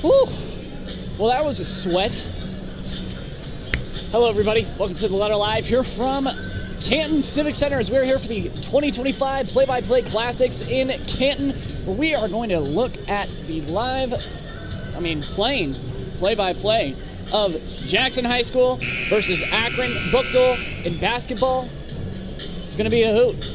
Whew. Well, that was a sweat. Hello, everybody. Welcome to the Letter Live here from Canton Civic Center as we're here for the 2025 Play-by-Play Classics in Canton, where we are going to look at the playing play-by-play of Jackson High School versus Akron Buchtel in basketball. It's going to be a hoot.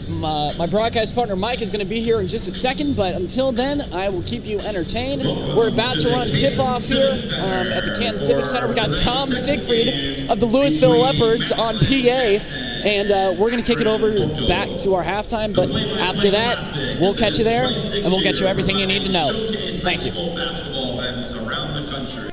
My broadcast partner Mike is going to be here in just a second, but until then, I will keep you entertained. We're about to run tip-off here at the Canton Civic Center. We got Tom Siegfried of the Louisville Leopards on PA, and we're going to kick it over back to our halftime. But after that, we'll catch you there, and we'll get you everything you need to know. Thank you. Basketball events around the country.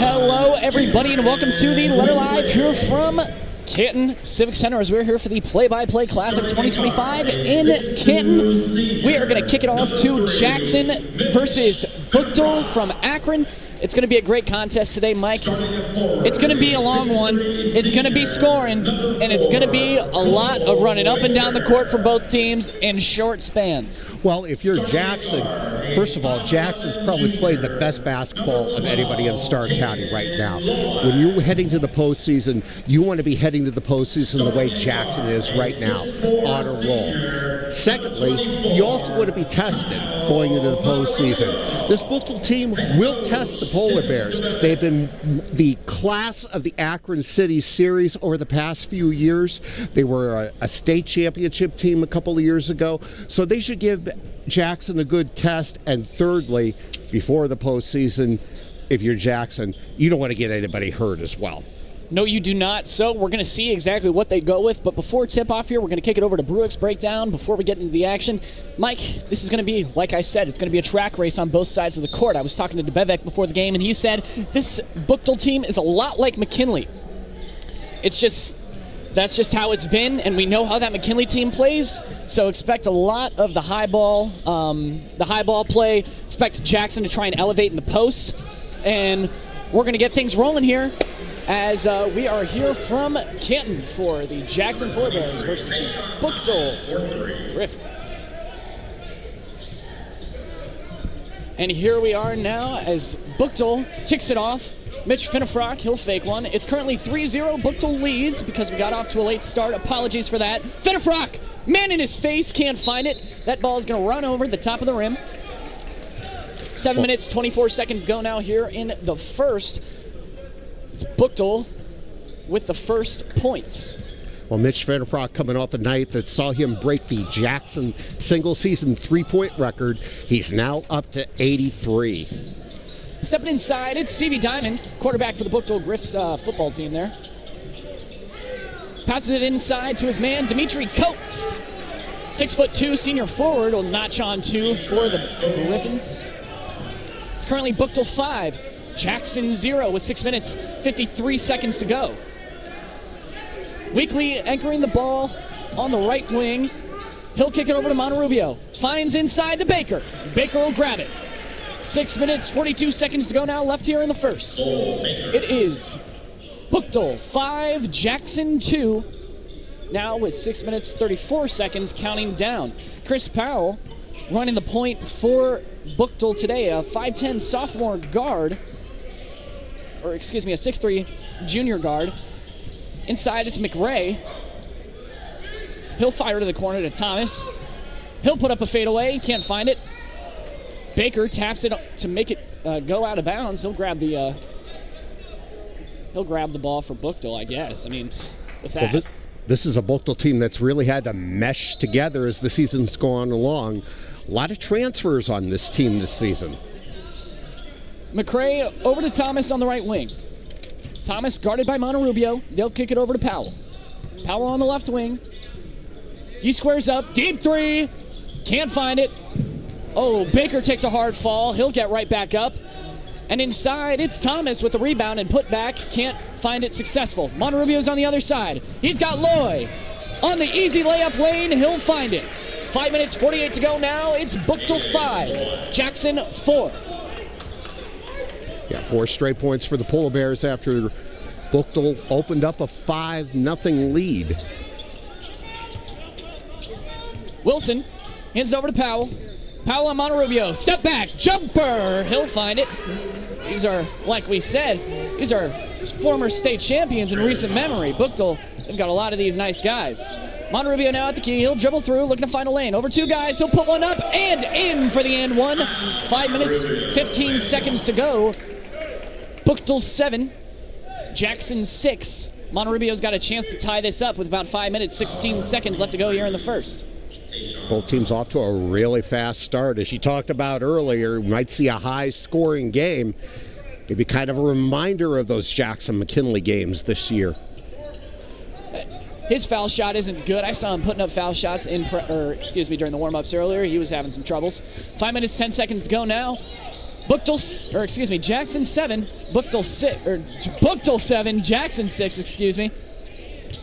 Hello, everybody, and welcome to the Letter Live here from Canton Civic Center as we're here for the Play-by-Play Classic 2025 in Canton. We are going to kick it off to Jackson versus Buchtel from Akron. It's going to be a great contest today, Mike. It's going to be a long one. It's going to be scoring, and it's going to be a lot of running up and down the court for both teams in short spans. Well, if you're Jackson, first of all, Jackson's probably played the best basketball of anybody in Stark County right now. When you're heading to the postseason, you want to be heading to the postseason the way Jackson is right now, on a roll. Secondly, you also want to be tested going into the postseason. This Buchtel team will test the Polar Bears. They've been the class of the Akron City Series over the past few years. They were a state championship team a couple of years ago, so they should give Jackson a good test. And thirdly, before the postseason, if you're Jackson, you don't want to get anybody hurt as well. No, you do not. So we're going to see exactly what they go with. But before tip-off here, we're going to kick it over to Brueck's breakdown before we get into the action. Mike, this is going to be, like I said, it's going to be a track race on both sides of the court. I was talking to DeBevek before the game, and he said this Buchtel team is a lot like McKinley. That's just how it's been, and we know how that McKinley team plays. So expect a lot of the high ball play. Expect Jackson to try and elevate in the post. And we're going to get things rolling here as we are here from Canton for the Jackson Polar Bears versus the Buchtel Griffins. And here we are now as Buchtel kicks it off. Mitch Finnefrock, he'll fake one. It's currently 3-0. Buchtel leads because we got off to a late start. Apologies for that. Finnefrock, man in his face, can't find it. That ball is going to run over the top of the rim. 7 minutes, 24 seconds go now here in the first. It's Buchtel with the first points. Well, Mitch Finnefrock coming off a night that saw him break the Jackson single-season three-point record. He's now up to 83. Stepping inside, it's Stevie Diamond, quarterback for the Buchtel Griffs football team there. Passes it inside to his man, Dimitri Coates. 6'2" senior forward will notch on two for the Griffins. It's currently Buchtel 5, Jackson 0 with 6 minutes, 53 seconds to go. Weekly anchoring the ball on the right wing. He'll kick it over to Monterrubio. Finds inside to Baker. Baker will grab it. 6 minutes, 42 seconds to go now left here in the first. It is Buchtel 5, Jackson 2. Now with 6 minutes, 34 seconds counting down. Chris Powell running the point for Buchtel today, a 5'10 sophomore guard, or excuse me, a 6'3 junior guard. Inside it's McRae. He'll fire to the corner to Thomas. He'll put up a fadeaway, can't find it. Baker taps it to make it go out of bounds. He'll grab the ball for Buchtel, I guess. I mean, with that. Well, this is a Buchtel team that's really had to mesh together as the season's gone along. A lot of transfers on this team this season. McRae over to Thomas on the right wing. Thomas guarded by Monterrubio. They'll kick it over to Powell. Powell on the left wing. He squares up. Deep three. Can't find it. Oh, Baker takes a hard fall. He'll get right back up. And inside, it's Thomas with the rebound and put back. Can't find it successful. Monterrubio's on the other side. He's got Loy on the easy layup lane. He'll find it. 5 minutes, 48 to go now. It's Buchtel 5, Jackson 4. Yeah, 4 straight points for the Polar Bears after Buchtel opened up a 5-0 lead. Wilson hands it over to Powell. Powell on Monterrubio. Step back. Jumper. He'll find it. These are, like we said, these are former state champions in recent memory. Buchtel, they've got a lot of these nice guys. Monterrubio now at the key. He'll dribble through, looking to find a lane. Over 2 guys. He'll put one up and in for the and one. 5 minutes, 15 seconds to go. Buchtel 7, Jackson 6. Monterrubio's got a chance to tie this up with about 5 minutes, 16 seconds left to go here in the first. Both teams off to a really fast start. As you talked about earlier, we might see a high-scoring game. Maybe kind of a reminder of those Jackson-McKinley games this year. His foul shot isn't good. I saw him putting up foul shots during the warm-ups earlier. He was having some troubles. 5 minutes, 10 seconds to go now. Jackson 7, Buchtel 7, Jackson 6,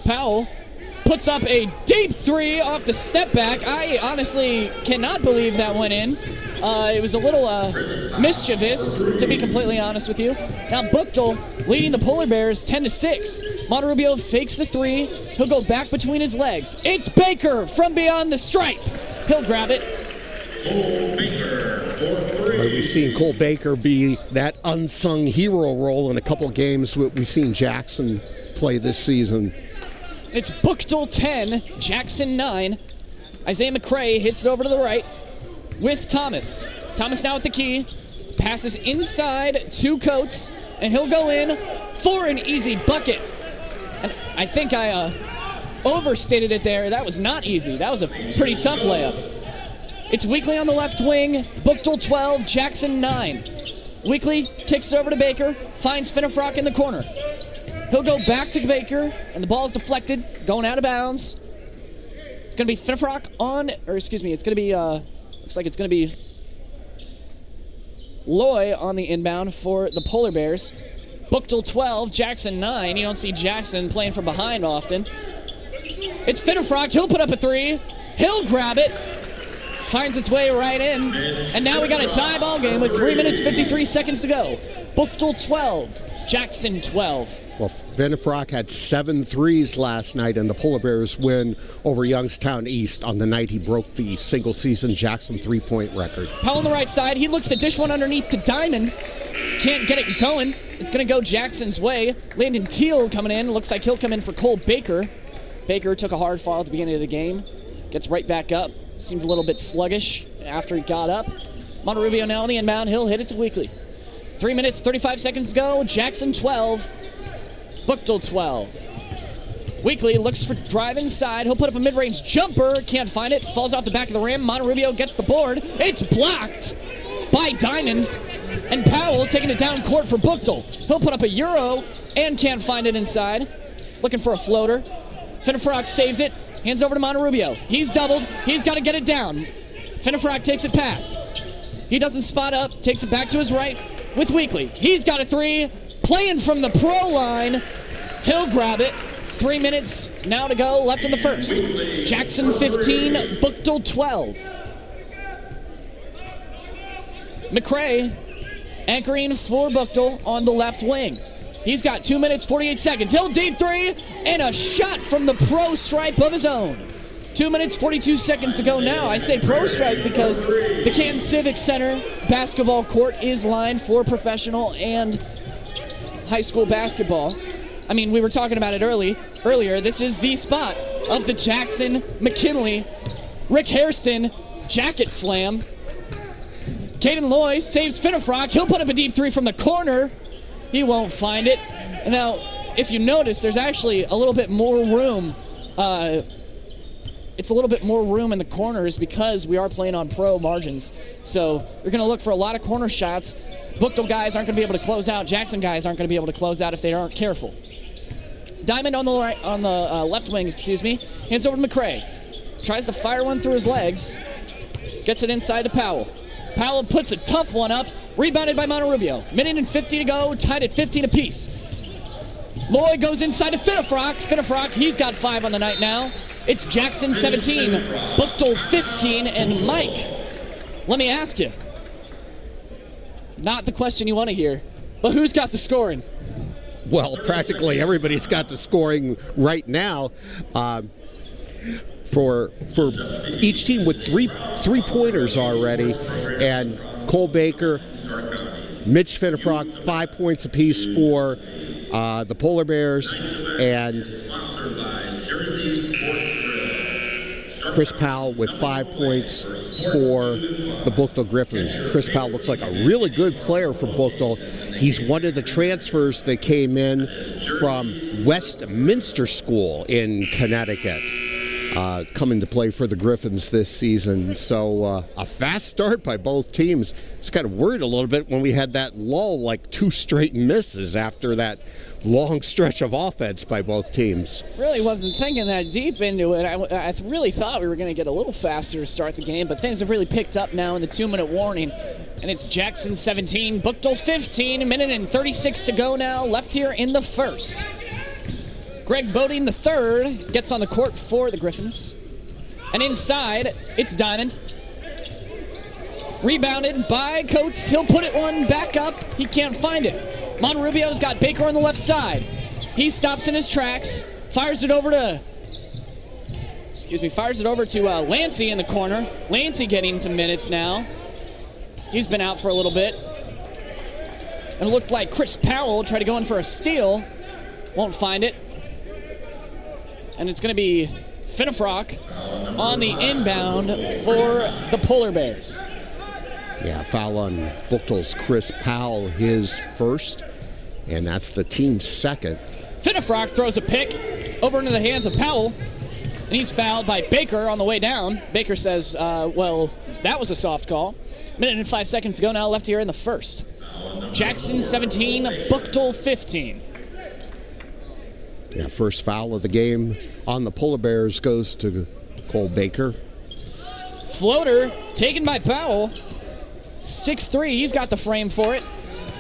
Powell puts up a deep 3 off the step back. I honestly cannot believe that went in. It was a little mischievous, to be completely honest with you. Now Buchtel leading the Polar Bears 10-6. Monterrubio fakes the 3. He'll go back between his legs. It's Baker from beyond the stripe. He'll grab it. We've seen Cole Baker be that unsung hero role in a couple games we've seen Jackson play this season. It's Buchtel 10, Jackson 9. Isaiah McRae hits it over to the right with Thomas. Thomas now at the key. Passes inside 2 Coates, and he'll go in for an easy bucket. And I think I overstated it there. That was not easy. That was a pretty tough layup. It's Weekly on the left wing. Buchtel 12, Jackson 9. Weekly kicks it over to Baker. Finds Finnefrock in the corner. He'll go back to Baker, and the ball's deflected, going out of bounds. It's going to be Finnefrock looks like it's going to be Loy on the inbound for the Polar Bears. Buchtel 12, Jackson 9. You don't see Jackson playing from behind often. It's Finnefrock. He'll put up a 3. He'll grab it. Finds its way right in. And now we got a tie ball game with 3 minutes, 53 seconds to go. Buchtel 12, Jackson 12. Well, Finnefrock had 7 threes last night in the Polar Bears win over Youngstown East on the night he broke the single-season Jackson three-point record. Powell on the right side. He looks to dish one underneath to Diamond. Can't get it going. It's going to go Jackson's way. Landon Teal coming in. Looks like he'll come in for Cole Baker. Baker took a hard fall at the beginning of the game. Gets right back up. Seemed a little bit sluggish after he got up. Monterrubio now on the inbound. He'll hit it to Weekly. 3 minutes, 35 seconds to go. Jackson 12. Buchtel 12. Weekly looks for drive inside. He'll put up a mid-range jumper. Can't find it. Falls off the back of the rim. Monterrubio gets the board. It's blocked by Diamond. And Powell taking it down court for Buchtel. He'll put up a Euro and can't find it inside. Looking for a floater. Finnefrock saves it. Hands over to Monterrubio. He's doubled. He's got to get it down. Finnefrock takes it past. He doesn't spot up, takes it back to his right with Weekly. He's got a three, playing from the pro line. He'll grab it. 3 minutes now to go, left in the first. Jackson 15, Buchtel 12. McCray anchoring for Buchtel on the left wing. He's got 2 minutes, 48 seconds. He'll deep three, and a shot from the pro stripe of his own. 2 minutes, 42 seconds to go now. I say pro stripe because the Canton Civic Center basketball court is lined for professional and high school basketball. I mean, we were talking about it earlier. This is the spot of the Jackson McKinley Rick Hairston jacket slam. Caden Loy saves Finnefrock. He'll put up a deep three from the corner. He won't find it. Now, if you notice, there's actually a little bit more room. It's a little bit more room in the corners because we are playing on pro margins. So you're going to look for a lot of corner shots. Buchtel guys aren't going to be able to close out. Jackson guys aren't going to be able to close out if they aren't careful. Diamond on the right, on the left wing, hands over to McCray. Tries to fire one through his legs. Gets it inside to Powell. Powell puts a tough one up. Rebounded by Monterubio. Minute and 50 to go, tied at 15 apiece. Loy goes inside to Finnefrock. Finnefrock, he's got 5 on the night now. It's Jackson 17, Buchtel 15, and Mike, let me ask you. Not the question you want to hear, but who's got the scoring? Well, practically everybody's got the scoring right now. For each team with three-pointers already, and Cole Baker, Mitch Finnefrock, 5 points apiece for the Polar Bears, and Chris Powell with 5 points for the Buchtel Griffins. Chris Powell looks like a really good player for Buchtel. He's one of the transfers that came in from Westminster School in Connecticut, coming to play for the Griffins this season. So a fast start by both teams. Just kind of worried a little bit when we had that lull, like 2 straight misses after that long stretch of offense by both teams. Really wasn't thinking that deep into it. I really thought we were going to get a little faster to start the game, but things have really picked up now in the 2-minute warning. And it's Jackson 17, Buchtel 15, a minute and 36 to go now, left here in the first. Greg Bodine III gets on the court for the Griffins. And inside, it's Diamond. Rebounded by Coates. He'll put it one back up. He can't find it. Monterubio's got Baker on the left side. He stops in his tracks. Fires it over to Lancey in the corner. Lancey getting some minutes now. He's been out for a little bit. And it looked like Chris Powell tried to go in for a steal. Won't find it. And it's going to be Finnefrock on the inbound for the Polar Bears. Yeah, foul on Buchtel's Chris Powell, his first, and that's the team's second. Finnefrock throws a pick over into the hands of Powell, and he's fouled by Baker on the way down. Baker says, well, that was a soft call. Minute and 5 seconds to go now, left here in the first. Jackson 17, Buchtel 15. Yeah, first foul of the game on the Polar Bears goes to Cole Baker. Floater taken by Powell. 6'3", he's got the frame for it.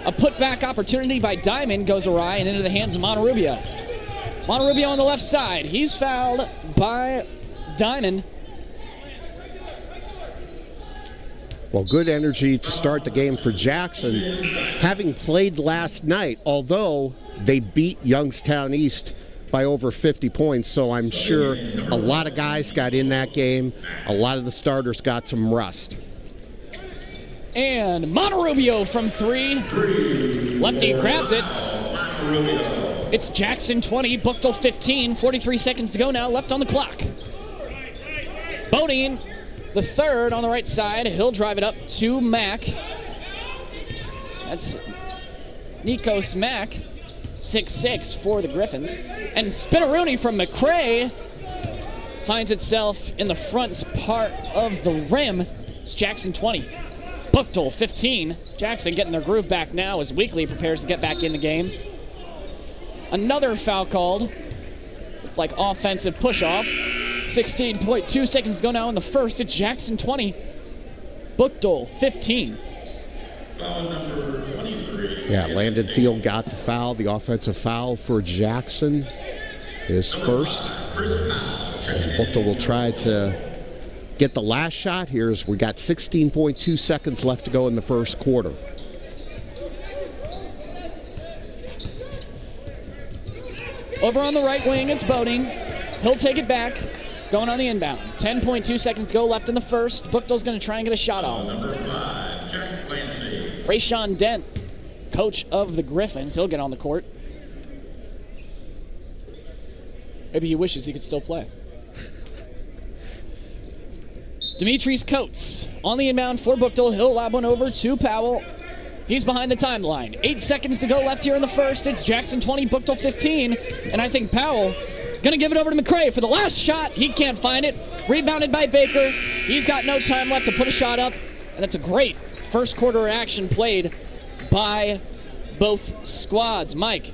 A putback opportunity by Diamond goes awry and into the hands of Monterubio. Monterubio on the left side. He's fouled by Diamond. Well, good energy to start the game for Jackson, having played last night, although they beat Youngstown East by over 50 points, so I'm sure a lot of guys got in that game. A lot of the starters got some rust. And Monterubio from 3. Lefty grabs it. It's Jackson 20, Buchtel 15. 43 seconds to go now, left on the clock. Bodine, the third on the right side. He'll drive it up to Mack. That's Nikos Mack, 6'6" for the Griffins. And Spinaroonie from McCray finds itself in the front part of the rim. It's Jackson 20. Buchtel 15. Jackson getting their groove back now as Weekly prepares to get back in the game. Another foul called. Looked like offensive push-off. 16.2 seconds to go now in the first. It's Jackson 20. Buchtel, 15. Foul number 23. Yeah, Landon Thiel got the foul. The offensive foul for Jackson is first. And Buchtel will try to get the last shot here as we got 16.2 seconds left to go in the first quarter. Over on the right wing, it's Bodine. He'll take it back, going on the inbound. 10.2 seconds to go left in the first. Buchtel's going to try and get a shot off. Number 5, Jack Clancy. Rayshawn Dent, coach of the Griffins, he'll get on the court. Maybe he wishes he could still play. Demetrius Coates on the inbound for Buchtel. He'll lob one over to Powell. He's behind the timeline. 8 seconds to go left here in the first. It's Jackson 20, Buchtel 15. And I think Powell going to give it over to McCray for the last shot. He can't find it. Rebounded by Baker. He's got no time left to put a shot up. And that's a great first quarter action played by both squads. Mike,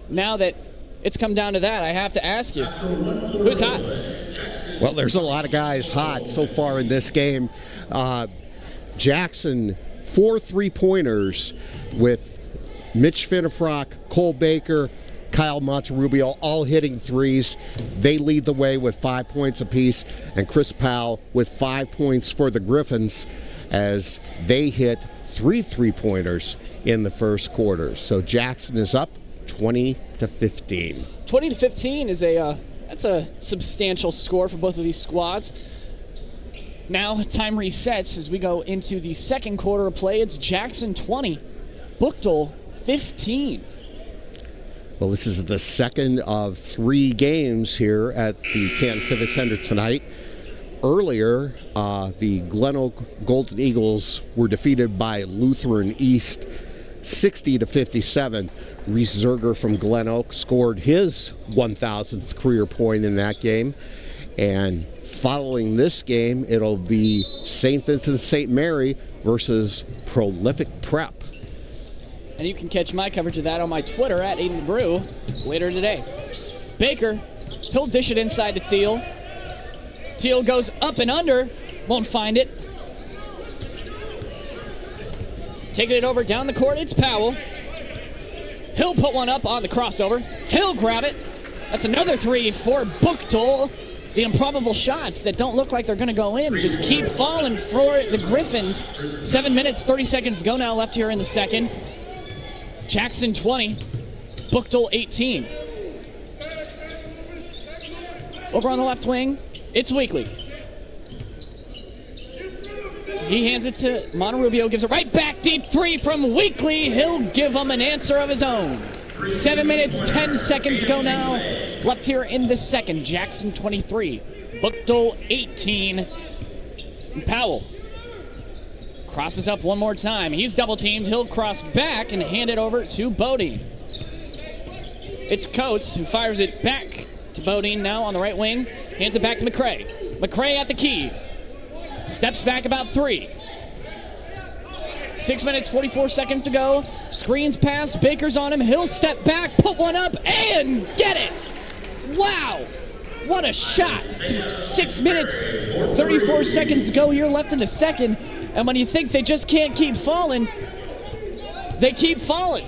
now that it's come down to that, I have to ask you, who's hot? Well, there's a lot of guys hot so far in this game. Jackson, 4 3-pointers with Mitch Finnefrock, Cole Baker, Kyle Monterrubio all hitting threes. They lead the way with 5 points apiece, and Chris Powell with 5 points for the Griffins as they hit 3 3-pointers in the first quarter. So Jackson is up 20-15. 20-15 is that's a substantial score for both of these squads. Now time resets as we go into the second quarter of play. It's Jackson 20, Buchtel 15. Well, this is the second of 3 games here at the Canton Civic Center tonight. Earlier, the Glen Oak Golden Eagles were defeated by Lutheran East 60-57. Reese Zerger from Glen Oak scored his 1,000th career point in that game. And following this game, it'll be St. Vincent St. Mary versus Prolific Prep. And you can catch my coverage of that on my Twitter at Aiden Brueck later today. Baker, he'll dish it inside to Thiel. Thiel goes up and under, won't find it. Taking it over down the court, it's Powell. He'll put one up on the crossover. He'll grab it. That's another 3 for Buchtel. The improbable shots that don't look like they're going to go in just keep falling for the Griffins. 7 minutes, 30 seconds to go now left here in the second. Jackson 20, Buchtel 18. Over on the left wing, it's Weekly. He hands it to Monterrubio, gives it right back, deep 3 from Weekly. He'll give him an answer of his own. 7 minutes, 10 seconds to go now. Left here in the second. Jackson 23, Buchtel 18. And Powell crosses up one more time. He's double teamed. He'll cross back and hand it over to Bodine. It's Coates who fires it back to Bodine now on the right wing. Hands it back to McCray. McCray at the key. Steps back about 3. 6 minutes, 44 seconds to go. Screens pass. Baker's on him. He'll step back, put one up, and get it. Wow. What a shot. 6 minutes, 34 seconds to go here left in the second. And when you think they just can't keep falling, they keep falling.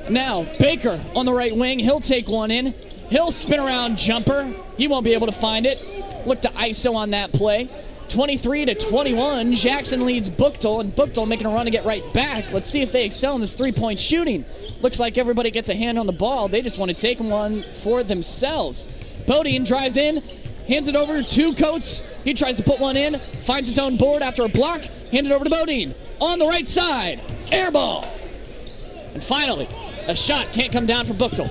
Now, Baker on the right wing. He'll take one in. He'll spin around jumper. He won't be able to find it. Look to ISO on that play. 23-21, Jackson leads Buchtel, and Buchtel making a run to get right back. Let's see if they excel in this three-point shooting. Looks like everybody gets a hand on the ball. They just want to take one for themselves. Bodine drives in, hands it over to Coates. He tries to put one in, finds his own board after a block, hand it over to Bodine. On the right side, air ball. And finally, a shot can't come down for Buchtel.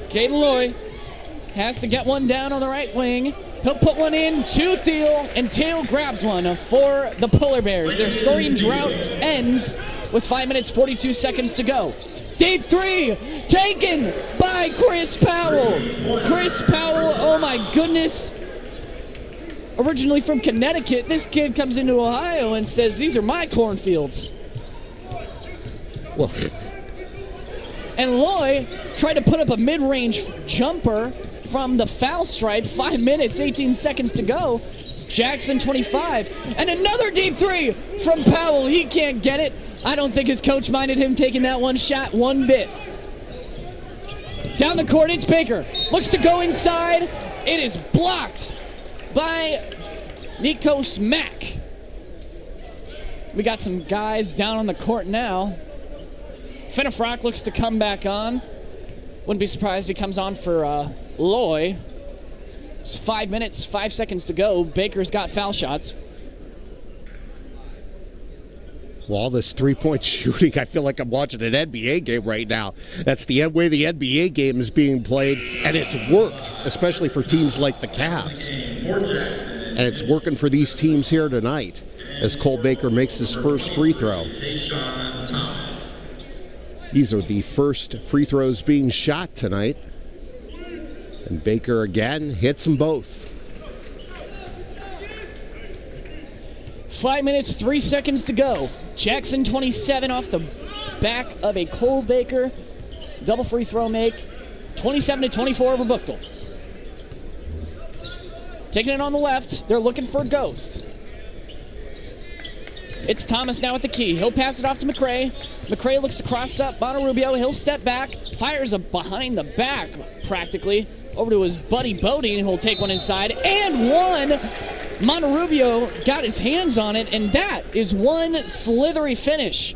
Caden Loy has to get one down on the right wing. He'll put one in to Thiel, and Thiel grabs one for the Polar Bears. Their scoring drought ends with 5 minutes, 42 seconds to go. Deep 3, taken by Chris Powell. Chris Powell, oh my goodness. Originally from Connecticut, this kid comes into Ohio and says, these are my cornfields. Well, and Loy tried to put up a mid-range jumper from the foul stripe. 5 minutes, 18 seconds to go. It's Jackson 25. And another deep three from Powell. He can't get it. I don't think his coach minded him taking that one shot one bit. Down the court, it's Baker. Looks to go inside. It is blocked by Nikos Mack. We got some guys down on the court now. Finnefrock looks to come back on. Wouldn't be surprised if he comes on for Loy. It's 5 minutes, 5 seconds to go. Baker's got foul shots. Well, all this three-point shooting, I feel like I'm watching an NBA game right now. That's the way the NBA game is being played, and it's worked, especially for teams like the Cavs. And it's working for these teams here tonight as Cole Baker makes his first free throw. These are the first free throws being shot tonight. And Baker again hits them both. 5 minutes, 3 seconds to go. Jackson 27 off the back of a Cole Baker double free throw make. 27-24 over Buchtel. Taking it on the left. They're looking for a ghost. It's Thomas now at the key. He'll pass it off to McRae. McRae looks to cross up Monterrubio. He'll step back. Fires a behind the back, practically, over to his buddy Bodine, who'll take one inside. And one! Monterrubio got his hands on it, and that is one slithery finish.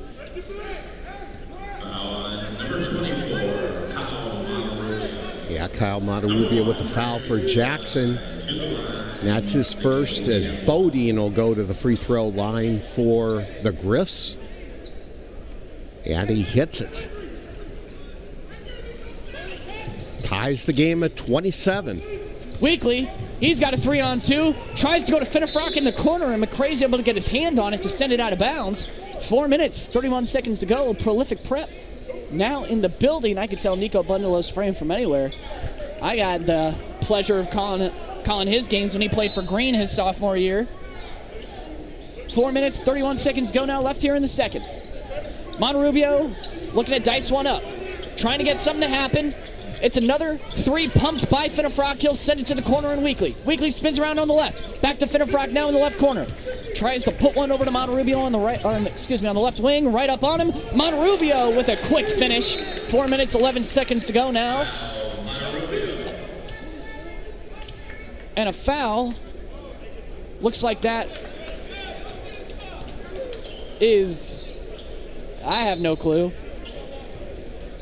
Number 24, Kyle Monterrubio. Yeah, Kyle Monterrubio with the foul for Jackson. And that's his first, as Bodine will go to the free throw line for the Griffs. And he hits it. Ties the game at 27. Weekly, he's got a 3-on-2. Tries to go to Finnefrock in the corner, and McRae's able to get his hand on it to send it out of bounds. 4 minutes, 31 seconds to go. Prolific prep now in the building. I could tell Nico Bundelo's frame from anywhere. I got the pleasure of calling his games when he played for Green his sophomore year. 4 minutes, 31 seconds to go now, left here in the second. Monterrubio looking to dice one up, trying to get something to happen. It's another three pumped by Finnefrock. He'll send it to the corner and Weekly. Weekly spins around on the left. Back to Finnefrock now in the left corner. Tries to put one over to Monterrubio on the right, on the left wing, right up on him. Monterrubio with a quick finish. 4 minutes, 11 seconds to go now. And a foul. Looks like that is, I have no clue.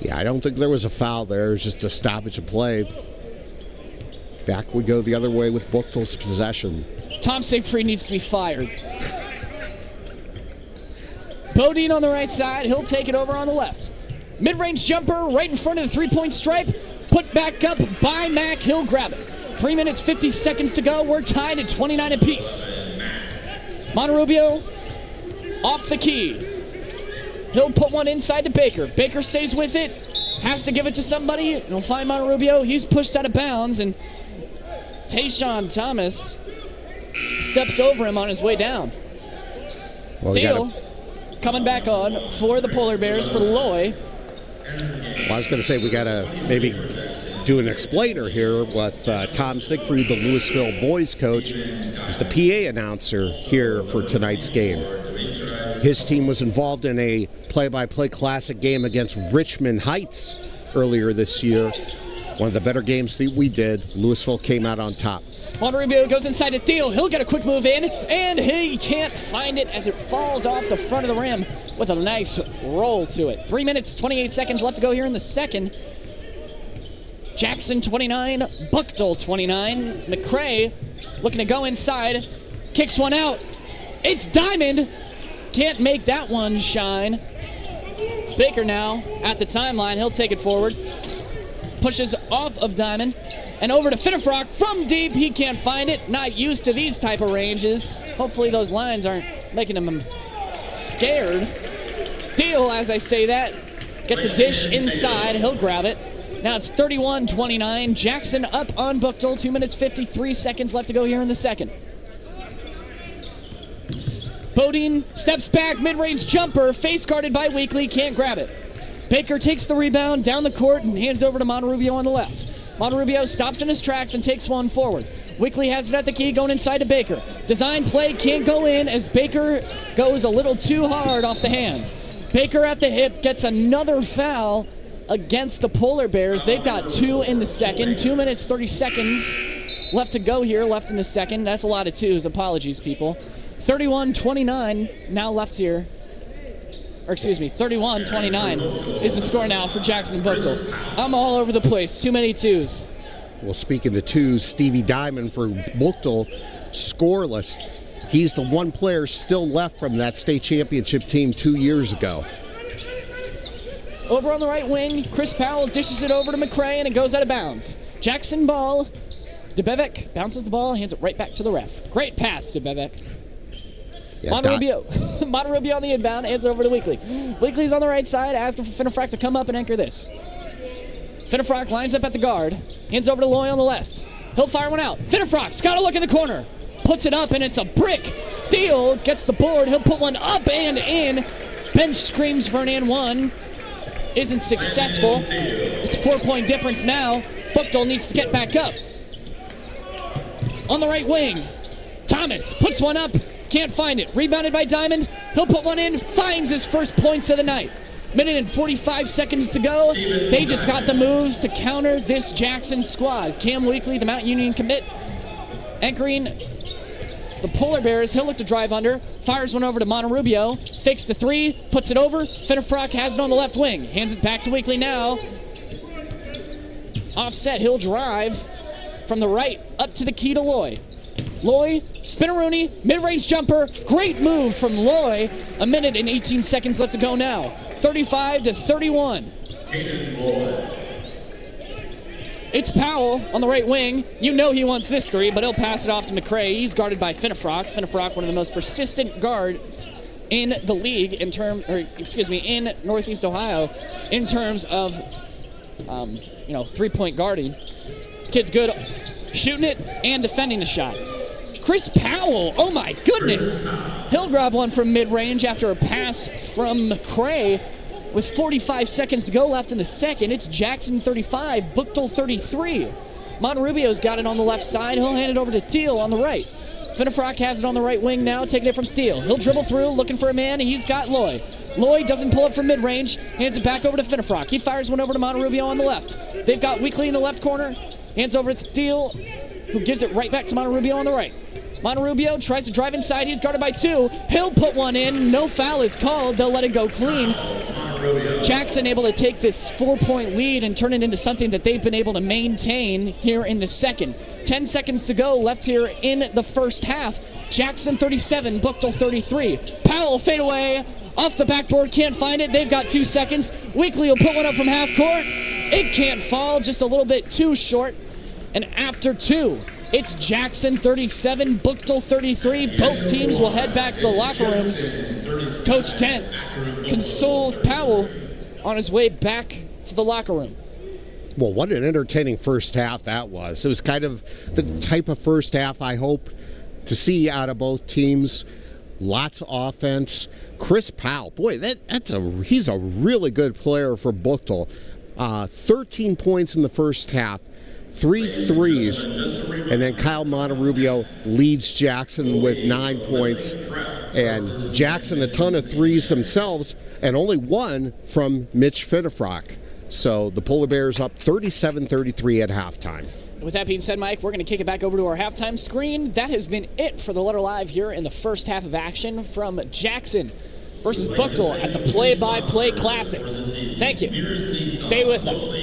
Yeah, I don't think there was a foul there. It was just a stoppage of play. Back we go the other way with Buchtel's possession. Tom Siegfried needs to be fired. Bodine on the right side. He'll take it over on the left. Mid-range jumper right in front of the three-point stripe. Put back up by Mack. He'll grab it. 3 minutes, 50 seconds to go. We're tied at 29 apiece. Monterrubio off the key. He'll put one inside to Baker. Baker stays with it. Has to give it to somebody. And he'll find Monterrubio. He's pushed out of bounds. And Tayshaun Thomas steps over him on his way down. Well, Thiel coming back on for the Polar Bears for Loy. Well, I was going to say we got to maybe do an explainer here with Tom Siegfried, the Louisville boys coach, is the PA announcer here for tonight's game. His team was involved in a play-by-play classic game against Richmond Heights earlier this year. One of the better games that we did. Louisville came out on top. Monterrubio goes inside to Thiel. He'll get a quick move in, and he can't find it as it falls off the front of the rim with a nice roll to it. 3 minutes, 28 seconds left to go here in the second. Jackson 29, Buchtel 29. McRae looking to go inside. Kicks one out. It's Diamond. Can't make that one shine. Baker now at the timeline. He'll take it forward. Pushes off of Diamond. And over to Finnefrock from deep. He can't find it. Not used to these type of ranges. Hopefully those lines aren't making him scared. Deal, as I say that. Gets a dish inside. He'll grab it. Now it's 31-29. Jackson up on Buchtel. 2 minutes, 53 seconds left to go here in the second. Bodine steps back. Mid-range jumper. Face guarded by Weekly. Can't grab it. Baker takes the rebound down the court and hands it over to Monterrubio on the left. Monterrubio stops in his tracks and takes one forward. Weekly has it at the key, going inside to Baker. Design play can't go in as Baker goes a little too hard off the hand. Baker at the hip gets another foul against the Polar Bears. They've got 2 in the second. 2 minutes, 30 seconds left to go here, left in the second. That's a lot of twos. Apologies, people. 31-29 now left here. Or excuse me, 31-29 is the score now for Jackson and Buchtel. I'm all over the place. Too many twos. Well, speaking of twos, Stevie Diamond for Buchtel, scoreless. He's the one player still left from that state championship team 2 years ago. Over on the right wing, Chris Powell dishes it over to McCray, and it goes out of bounds. Jackson ball. DeBevek bounces the ball, hands it right back to the ref. Great pass, DeBevek. Yeah, Monterubio on the inbound, hands it over to Weekly. Weekly's on the right side, asking for Finnefrock to come up and anchor this. Finnefrock lines up at the guard, hands over to Loy on the left. He'll fire one out. Finnefrock's got a look in the corner. Puts it up, and it's a brick. Deal gets the board. He'll put one up and in. Bench screams for an and one. Isn't successful. It's a 4-point difference now. Buchtel needs to get back up. On the right wing, Thomas puts one up. Can't find it. Rebounded by Diamond. He'll put one in. Finds his first points of the night. Minute and 45 seconds to go. They just got the moves to counter this Jackson squad. Cam Weekly, the Mount Union commit, anchoring the Polar Bears. He'll look to drive under. Fires one over to Monterubio. Fakes the three. Puts it over. Finnefrock has it on the left wing. Hands it back to Weekly now. Offset. He'll drive from the right up to the key to Loy. Loy, spinneroonie, mid-range jumper. Great move from Loy. A minute and 18 seconds left to go now. 35-31. It's Powell on the right wing. You know he wants this three, but he'll pass it off to McCray. He's guarded by Finnefrock. Finnefrock, one of the most persistent guards in the league in Northeast Ohio in terms of, three-point guarding. Kid's good shooting it and defending the shot. Chris Powell, oh my goodness. He'll grab one from mid-range after a pass from McCray with 45 seconds to go left in the second. It's Jackson 35, Buchtel 33. Monterubio's got it on the left side. He'll hand it over to Thiel on the right. Finnefrock has it on the right wing now, taking it from Thiel. He'll dribble through, looking for a man. He's got Loy. Loy doesn't pull up from mid-range, hands it back over to Finnefrock. He fires one over to Monterubio on the left. They've got Weekly in the left corner, hands over to Thiel, who gives it right back to Monterubio on the right. Monterubio tries to drive inside. He's guarded by two. He'll put one in. No foul is called. They'll let it go clean. Jackson able to take this 4-point lead and turn it into something that they've been able to maintain here in the second. 10 seconds to go left here in the first half. Jackson 37, Buchtel 33. Powell fade away off the backboard. Can't find it. They've got 2 seconds. Weekly will put one up from half court. It can't fall. Just a little bit too short. And after 2, it's Jackson 37, Buchtel 33. Both teams will head back to the locker rooms. Coach Dent consoles Powell on his way back to the locker room. Well, what an entertaining first half that was. It was kind of the type of first half I hope to see out of both teams. Lots of offense. Chris Powell, boy, he's a really good player for Buchtel. 13 points in the first half. 3 threes, and then Kyle Monterubio leads Jackson with 9 points, and Jackson a ton of threes themselves, and only 1 from Mitch Finnefrock. So the Polar Bears up 37-33 at halftime. With that being said, Mike, we're going to kick it back over to our halftime screen. That has been it for the Letter Live here in the first half of action from Jackson versus Buchtel at the Play-by-Play Classics. Thank you. Stay with us.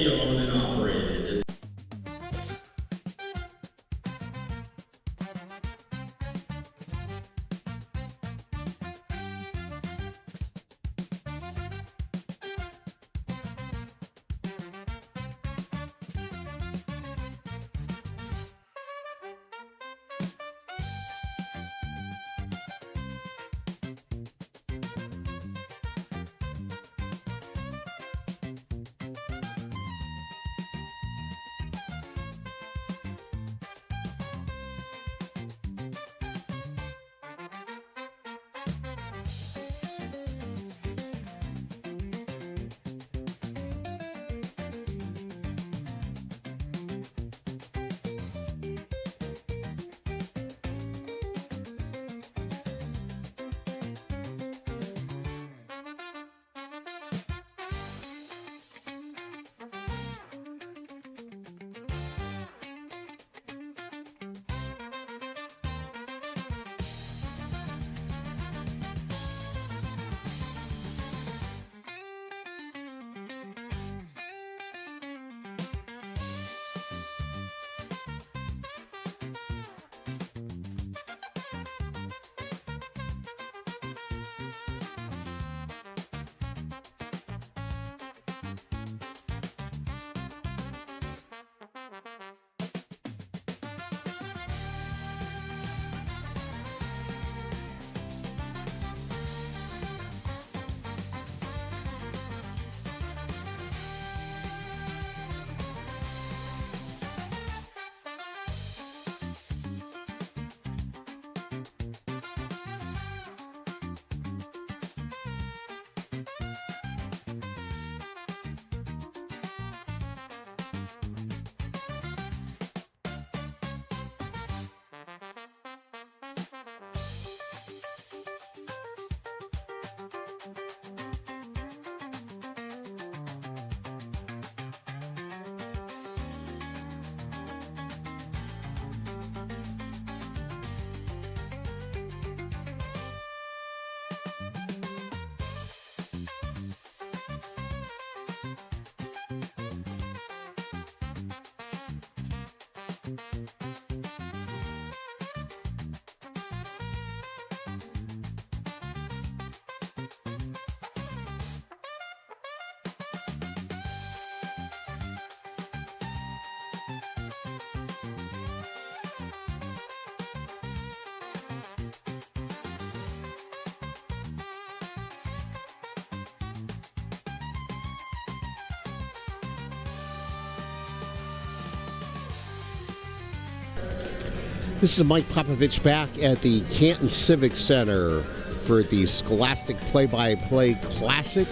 This is Mike Popovich back at the Canton Civic Center for the Scholastic Play-by-Play Classic.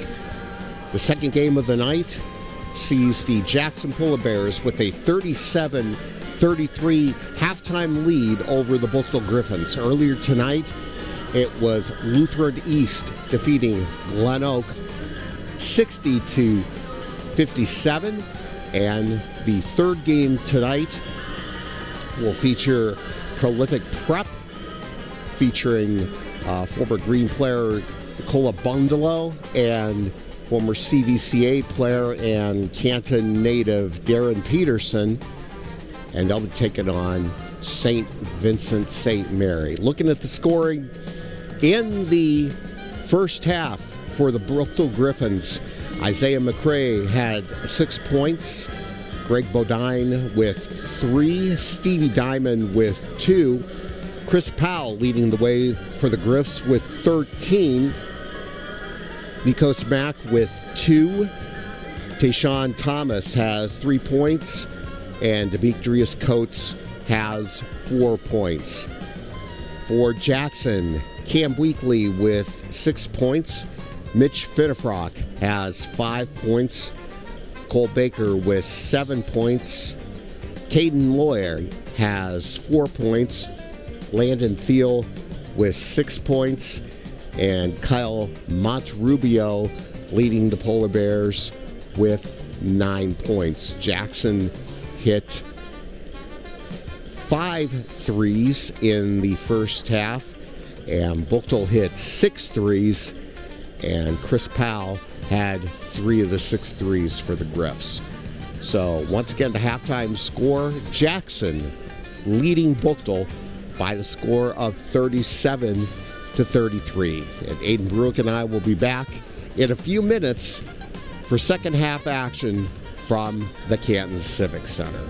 The second game of the night sees the Jackson Polar Bears with a 37-33 halftime lead over the Buchtel Griffins. Earlier tonight, it was Lutheran East defeating Glen Oak 60-57. And the third game tonight will feature Prolific Prep, featuring former Green player Nicola Bundalo and former CVCA player and Canton native Darren Peterson. And they'll be taking on St. Vincent St. Mary. Looking at the scoring in the first half for the Buchtel Griffins, Isaiah McCrae had 6 points, Greg Bodine with 3, Stevie Diamond with 2, Chris Powell leading the way for the Griffs with 13, Nikos Mack with 2, Tayshawn Thomas has 3 points, and Demetrius Coates has 4 points. For Jackson, Cam Weekly with 6 points, Mitch Finnefrock has 5 points, Cole Baker with 7 points, Caden Loyer has 4 points, Landon Thiel with 6 points, and Kyle Montrubio leading the Polar Bears with 9 points. Jackson hit 5 threes in the first half, and Buchtel hit 6 threes, and Chris Powell had 3 of the 6 threes for the Griffs. So once again, the halftime score, Jackson leading Buchtel by the score of 37-33. And Aiden Brueck and I will be back in a few minutes for second half action from the Canton Civic Center.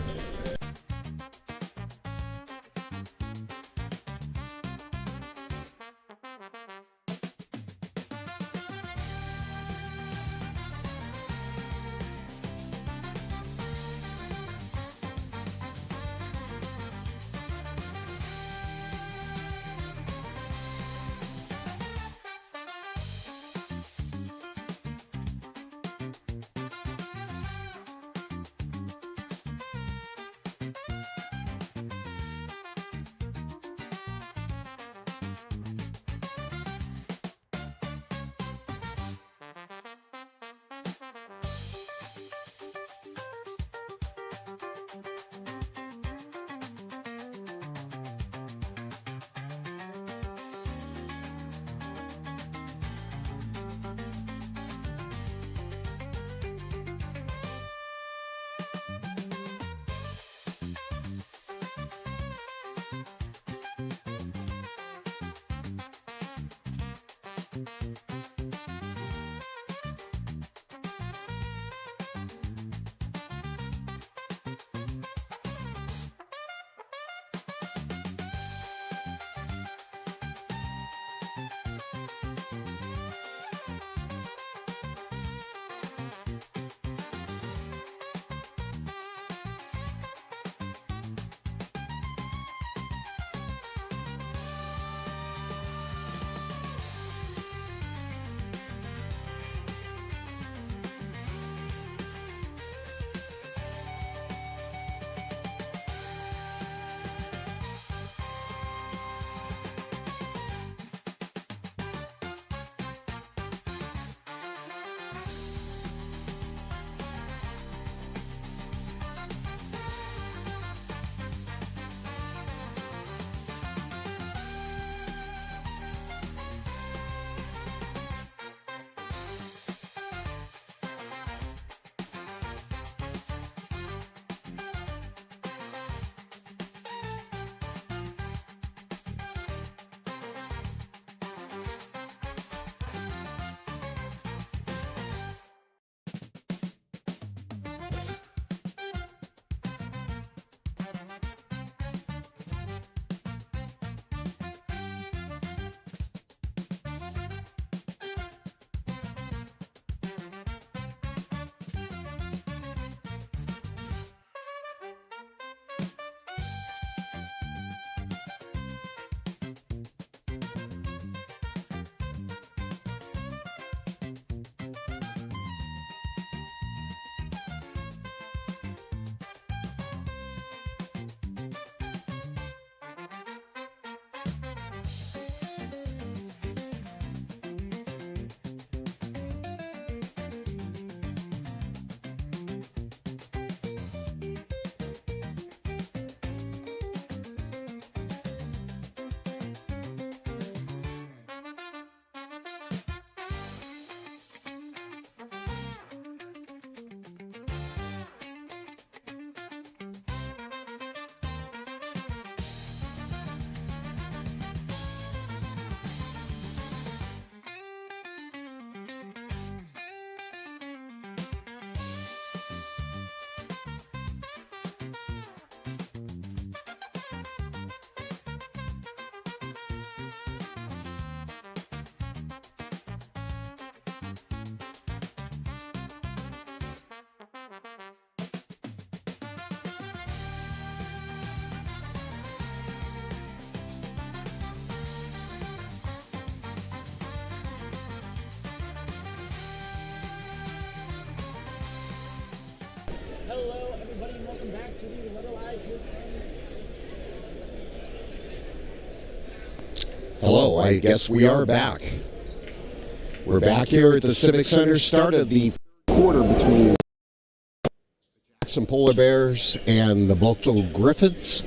Hello, I guess we are back. We're back here at the Civic Center, start of the quarter between Jackson Polar Bears and the Buchtel Griffins.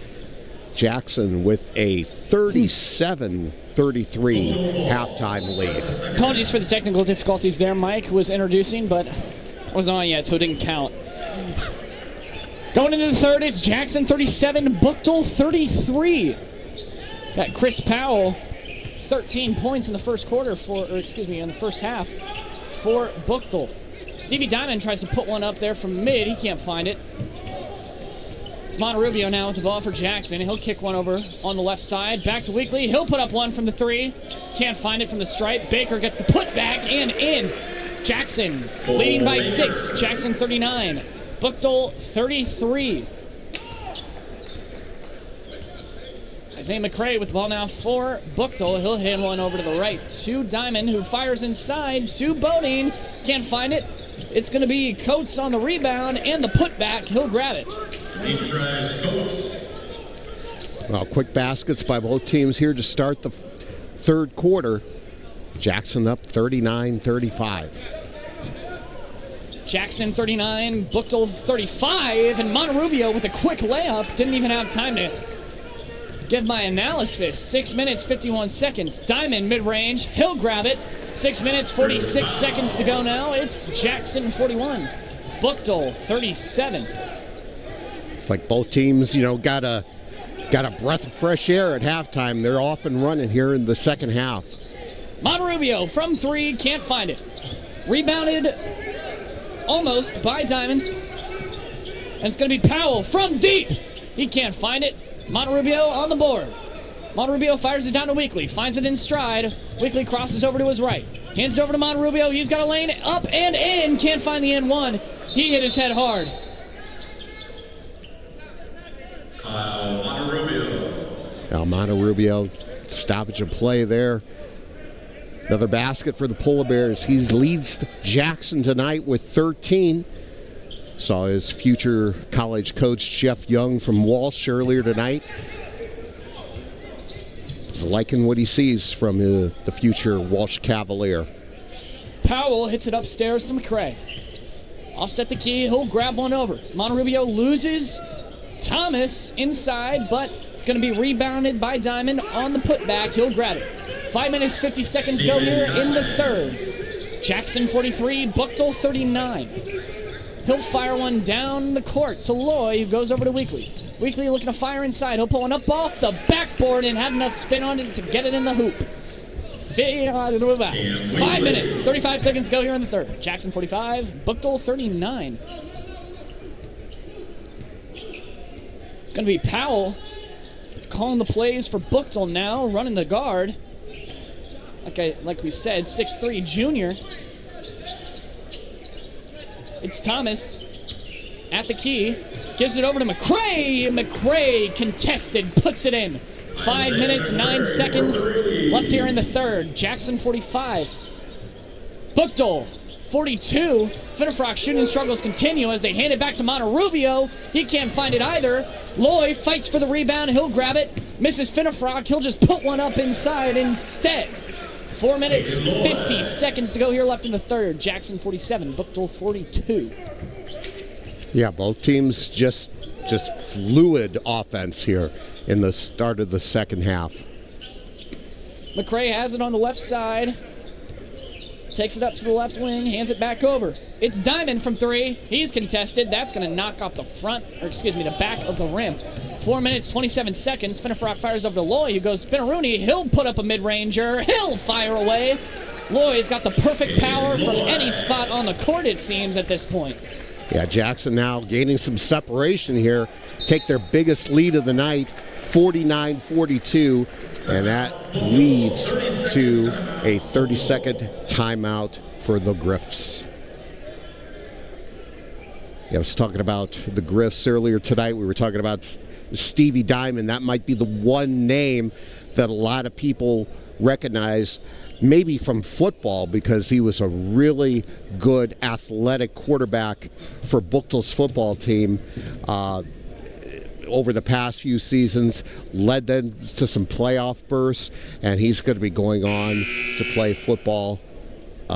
Jackson with a 37-33 halftime lead. Apologies for the technical difficulties there. Mike was introducing, but wasn't on yet, so it didn't count. Going into the third, it's Jackson 37, Buchtel 33. Got Chris Powell, 13 points in the first quarter in the first half for Buchtel. Stevie Diamond tries to put one up there from mid. He can't find it. It's Monterubio now with the ball for Jackson. He'll kick one over on the left side. Back to Weekly. He'll put up one from the three. Can't find it from the stripe. Baker gets the putback and in. Jackson leading by 6. Jackson 39. Buchtel 33. Isaiah McCray with the ball now for Buchtel. He'll hand one over to the right to Diamond, who fires inside to Bodine. Can't find it. It's going to be Coates on the rebound and the putback. He'll grab it. Well, quick baskets by both teams here to start the third quarter. Jackson up 39-35. Jackson 39, Buchtel 35, and Monterubio with a quick layup. Didn't even have time to give my analysis. 6 minutes, 51 seconds. Diamond mid-range. He'll grab it. 6 minutes, 46 seconds to go now. It's Jackson 41, Buchtel 37. It's like both teams, got a breath of fresh air at halftime. They're off and running here in the second half. Monterubio from three, can't find it. Rebounded almost by Diamond. And it's going to be Powell from deep. He can't find it. Monterubio on the board. Monterubio fires it down to Weekly. Finds it in stride. Weekly crosses over to his right. Hands it over to Monterubio. He's got a lane up and in. Can't find the N1. He hit his head hard. Monterubio, stoppage of play there. Another basket for the Polar Bears. He leads Jackson tonight with 13. Saw his future college coach, Jeff Young, from Walsh earlier tonight. He's liking what he sees from the future Walsh Cavalier. Powell hits it upstairs to McCray. Offset the key. He'll grab one over. Monterubio loses Thomas inside, but it's going to be rebounded by Diamond on the putback. He'll grab it. 5 minutes, 50 seconds to go here in the third. Jackson 43, Buchtel 39. He'll fire one down the court to Loy, who goes over to Weekly. Weekly looking to fire inside. He'll pull one up off the backboard and had enough spin on it to get it in the hoop. 5 minutes, 35 seconds to go here in the third. Jackson 45, Buchtel 39. It's going to be Powell calling the plays for Buchtel now, running the guard. Like we said, 6'3", junior. It's Thomas at the key. Gives it over to McCray. McCray contested, puts it in. 5 minutes, 9 seconds left here in the third. Jackson 45. Buchtel 42. Finnefrock shooting struggles continue as they hand it back to Monterubio. He can't find it either. Loy fights for the rebound. He'll grab it. Misses Finnefrock. He'll just put one up inside instead. 4 minutes, 50 seconds to go here left in the third. Jackson 47, Buchtel 42. Yeah, both teams just fluid offense here in the start of the second half. McCray has it on the left side. Takes it up to the left wing, hands it back over. It's Diamond from three. He's contested. That's going to knock off the back of the rim. 4 minutes, 27 seconds. Finnefrock fires over to Loy, who goes Spinaroonie. He'll put up a mid-ranger. He'll fire away. Loy's got the perfect power from any spot on the court, it seems, at this point. Yeah, Jackson now gaining some separation here. Take their biggest lead of the night, 49-42. And that leads to a 30-second timeout for the Griffs. Yeah, I was talking about the Griffs earlier tonight. We were talking about Stevie Diamond. That might be the one name that a lot of people recognize, maybe from football, because he was a really good athletic quarterback for Buchtel's football team. over the past few seasons, led them to some playoff bursts, and he's going to be going on to play football.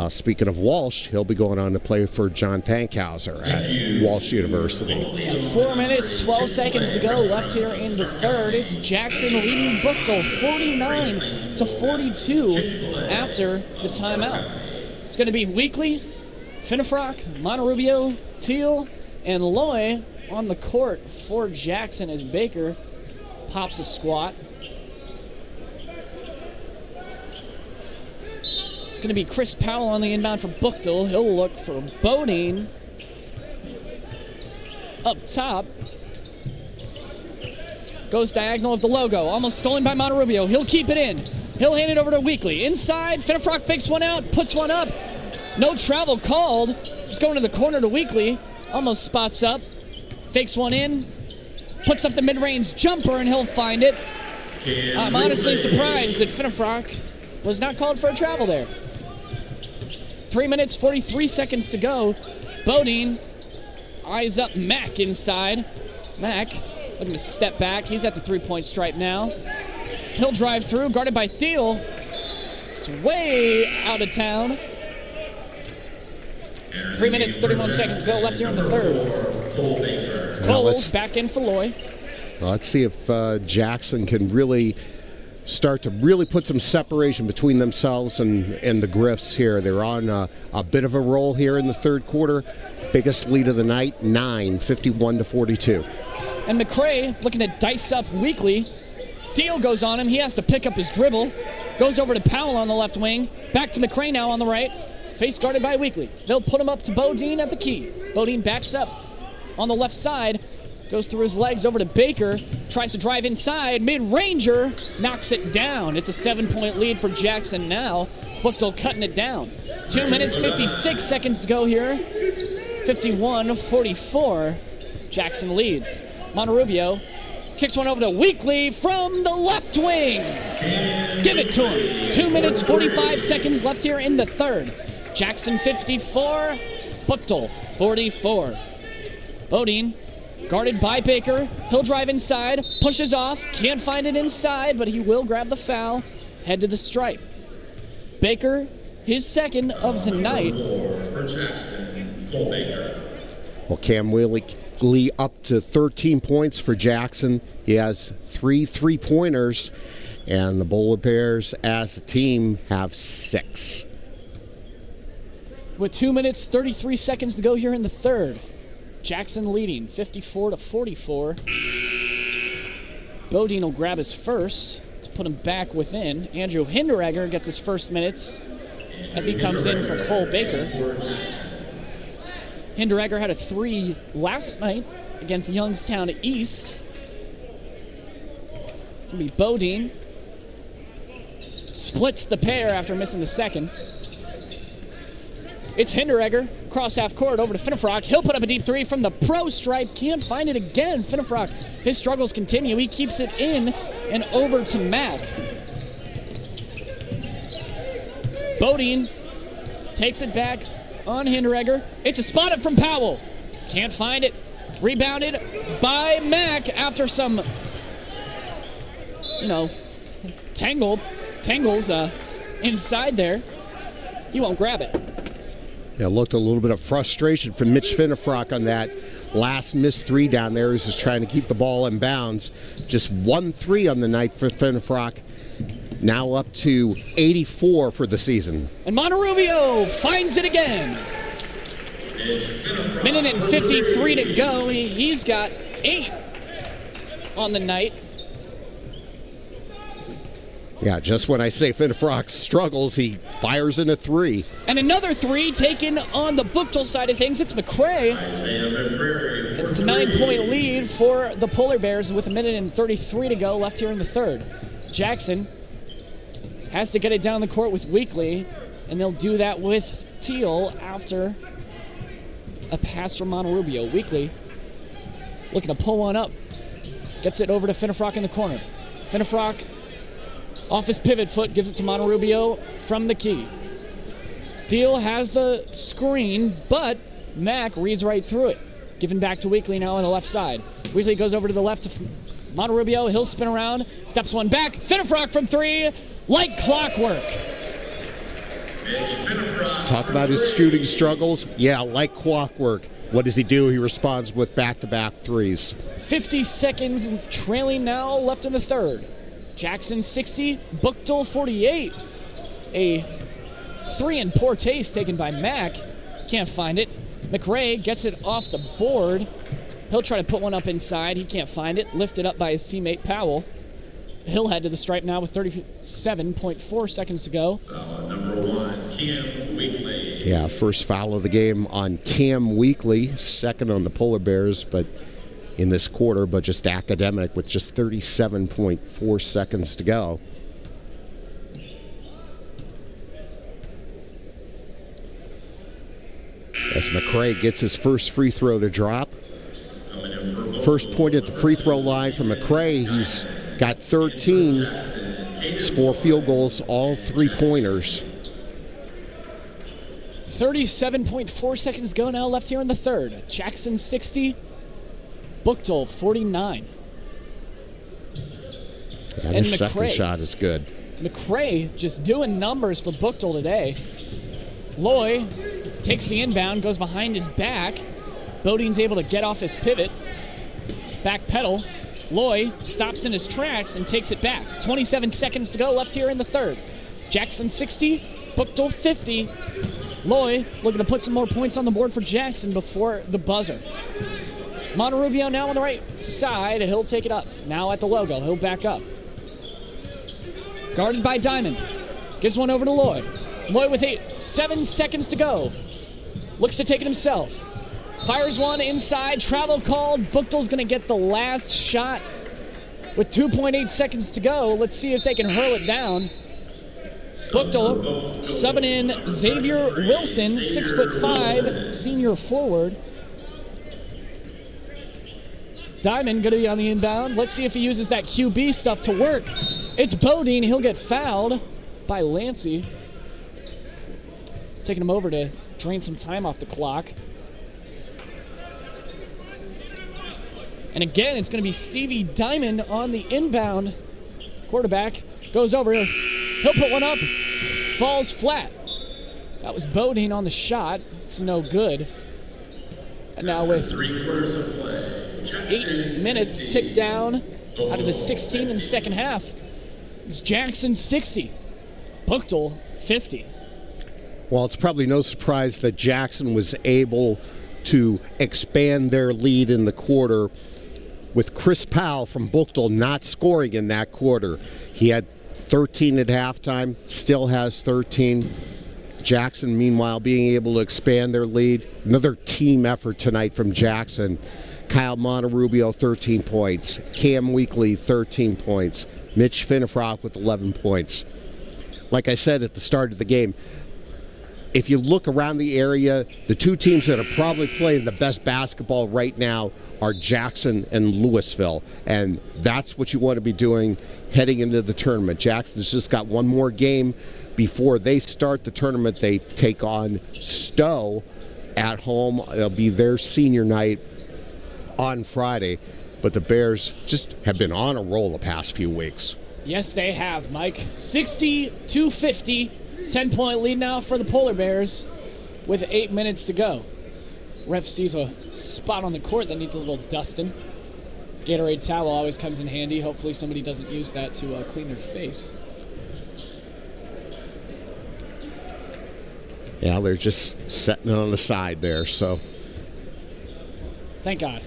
Speaking of Walsh, he'll be going on to play for John Pankhauser at Walsh University. 4 minutes, 12 seconds to go left here in the third. It's Jackson leading Buchtel 49-42 after the timeout. It's going to be Weekly, Finnefrock, Monterubio, Teal, and Loy on the court for Jackson as Baker pops a squat. It's going to be Chris Powell on the inbound for Buchtel. He'll look for Bodine up top. Goes diagonal of the logo. Almost stolen by Monterubio. He'll keep it in. He'll hand it over to Weekly. Inside, Finnefrock fakes one out, puts one up. No travel called. It's going to the corner to Weekly. Almost spots up. Fakes one in. Puts up the mid-range jumper, and he'll find it. I'm honestly surprised that Finnefrock was not called for a travel there. 3 minutes, 43 seconds to go. Bodine eyes up Mack inside. Mack looking to step back. He's at the three-point stripe now. He'll drive through, guarded by Thiel. It's way out of town. 3 minutes, 31 seconds to go left here in the third. Cole's back in for Loy. Well, let's see if Jackson can really start to put some separation between themselves and the Griffs here. They're on a bit of a roll here in the third quarter. Biggest lead of the night, 51-42. And McCray looking to dice up Weekly. Deal goes on him. He has to pick up his dribble. Goes over to Powell on the left wing. Back to McCray now on the right. Face guarded by Weekly. They'll put him up to Bodine at the key. Bodine backs up on the left side. Goes through his legs over to Baker. Tries to drive inside. Mid-ranger knocks it down. It's a 7-point lead for Jackson now. Buchtel cutting it down. 2 minutes, 56 seconds to go here. 51-44. Jackson leads. Monterubio kicks one over to Weekly from the left wing. Give it to him. 2 minutes, 45 seconds left here in the third. Jackson 54, Buchtel 44. Bodine guarded by Baker. He'll drive inside, pushes off, can't find it inside, but he will grab the foul, head to the stripe. Baker, his second of the night. For Jackson, Cole Baker. Well, Cam Wheatley up to 13 points for Jackson. He has 3 3-pointers, and the Bowler Bears as a team have 6. With 2 minutes, 33 seconds to go here in the third. Jackson leading 54-44. Bodine will grab his first to put him back within. Andrew Hinderegger gets his first minutes as he comes in for Cole Baker. Hinderegger had a 3 last night against Youngstown East. It's going to be Bodine. Splits the pair after missing the second. It's Hinderegger, cross half court over to Finnefrock. He'll put up a deep 3 from the pro stripe. Can't find it again. Finnefrock, his struggles continue. He keeps it in and over to Mack. Bodine takes it back on Hinderegger. It's a spot up from Powell. Can't find it. Rebounded by Mack after some, tangles inside there. He won't grab it. Yeah, looked a little bit of frustration from Mitch Finnefrock on that last missed 3 down there. He's just trying to keep the ball in bounds. Just 1 3 on the night for Finnefrock. Now up to 84 for the season. And Monterubio finds it again. Minute and 53 to go. He's got 8 on the night. Yeah, just when I say Finnefrock struggles, he fires in a 3. And another 3 taken on the Buchtel side of things. It's McCray. It's a 9-point lead for the Polar Bears with 1 minute and 33 to go left here in the third. Jackson has to get it down the court with Weekly, and they'll do that with Teal after a pass from Monterubio. Weekly looking to pull one up. Gets it over to Finnefrock in the corner. Finnefrock off his pivot foot, gives it to Monterubio from the key. Thiel has the screen, but Mack reads right through it. Given back to Weekly now on the left side. Weekly goes over to the left to Monterrubio. He'll spin around, steps one back. Finnefrock from three, like clockwork. Talk about his shooting struggles. Yeah, like clockwork. What does he do? He responds with back-to-back threes. 50 seconds trailing now left in the third. Jackson 60, Buchtel 48. A three in poor taste taken by Mack. Can't find it. McRae gets it off the board. He'll try to put one up inside. He can't find it. Lifted up by his teammate Powell. He'll head to the stripe now with 37.4 seconds to go. Number 1, Cam Weekly. Yeah, first foul of the game on Cam Weekly. Second on the Polar Bears, but in this quarter, but just academic with just 37.4 seconds to go. As McRae gets his first free throw to drop. First point at the free throw line from McRae. He's got 13. It's 4 field goals, all 3-pointers. 37.4 seconds to go now left here in the third. Jackson 60, Buchtel 49. And his second shot is good. McRae just doing numbers for Buchtel today. Loy takes the inbound, goes behind his back. Bodine's able to get off his pivot. Back pedal. Loy stops in his tracks and takes it back. 27 seconds to go left here in the third. Jackson 60, Buchtel 50. Loy looking to put some more points on the board for Jackson before the buzzer. Monterrubio now on the right side. He'll take it up. Now at the logo. He'll back up. Guarded by Diamond. Gives one over to Loy. Loy with 7 seconds to go. Looks to take it himself. Fires one inside. Travel called. Buchtel's going to get the last shot with 2.8 seconds to go. Let's see if they can hurl it down. Buchtel subbing in Xavier Wilson, 6'5", senior forward. Diamond going to be on the inbound. Let's see if he uses that QB stuff to work. It's Bodine. He'll get fouled by Lancey. Taking him over to drain some time off the clock. And again, it's going to be Stevie Diamond on the inbound. Quarterback goes over. He'll put one up. Falls flat. That was Bodine on the shot. It's no good. And now with 8 minutes ticked down out of the 16 in the second half, it's Jackson 60, Buchtel 50. Well, it's probably no surprise that Jackson was able to expand their lead in the quarter with Chris Powell from Buchtel not scoring in that quarter. He had 13 at halftime, still has 13. Jackson, meanwhile, being able to expand their lead. Another team effort tonight from Jackson. Kyle Monterrubio, 13 points. Cam Weekly, 13 points. Mitch Finnefrock with 11 points. Like I said at the start of the game, if you look around the area, the two teams that are probably playing the best basketball right now are Jackson and Louisville. And that's what you want to be doing heading into the tournament. Jackson's just got one more game before they start the tournament. They take on Stowe at home. It'll be their senior night on Friday. But the Bears just have been on a roll the past few weeks. Yes, they have, Mike. 60-50. 10-point lead now for the Polar Bears with 8 minutes to go. Ref sees a spot on the court that needs a little dusting. Gatorade towel always comes in handy. Hopefully somebody doesn't use that to clean their face. Yeah, they're just setting it on the side there, so. Thank God.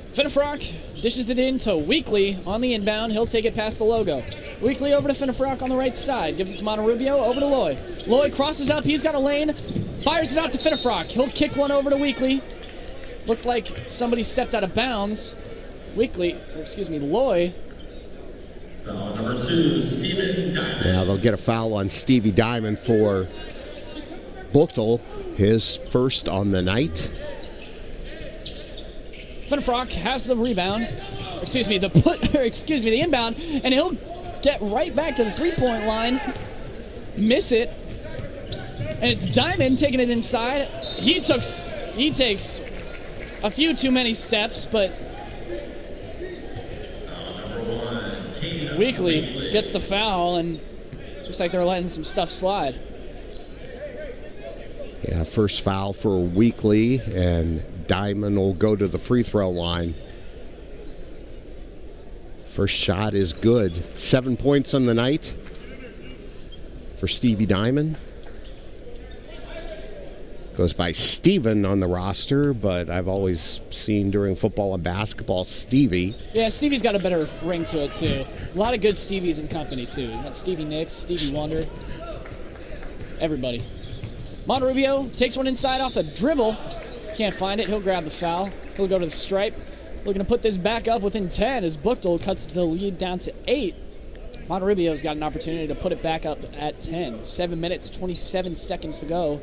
Finnefrock dishes it in to Weekly on the inbound. He'll take it past the logo. Weekly over to Finnefrock on the right side. Gives it to Monterrubio. Over to Loy. Loy crosses up. He's got a lane. Fires it out to Finnefrock. He'll kick one over to Weekly. Looked like somebody stepped out of bounds. Loy. Foul number 2, Steven Diamond. Yeah, they'll get a foul on Stevie Diamond for Buchtel, his first on the night. Finnefrock has the rebound. The inbound, and he'll get right back to the three-point line. Miss it. And it's Diamond taking it inside. He takes a few too many steps, but Weekly gets the foul, and looks like they're letting some stuff slide. Yeah, first foul for Weekly, and Diamond will go to the free throw line. First shot is good. 7 points on the night for Stevie Diamond. Goes by Steven on the roster, but I've always seen during football and basketball Stevie. Yeah, Stevie's got a better ring to it, too. A lot of good Stevies in company, too. You got Stevie Nicks, Stevie Wonder, everybody. Monterrubio takes one inside off a dribble. Can't find it. He'll grab the foul. He'll go to the stripe. Looking to put this back up within 10 as Buchtel cuts the lead down to 8. Monterrubio's got an opportunity to put it back up at 10. 7 minutes, 27 seconds to go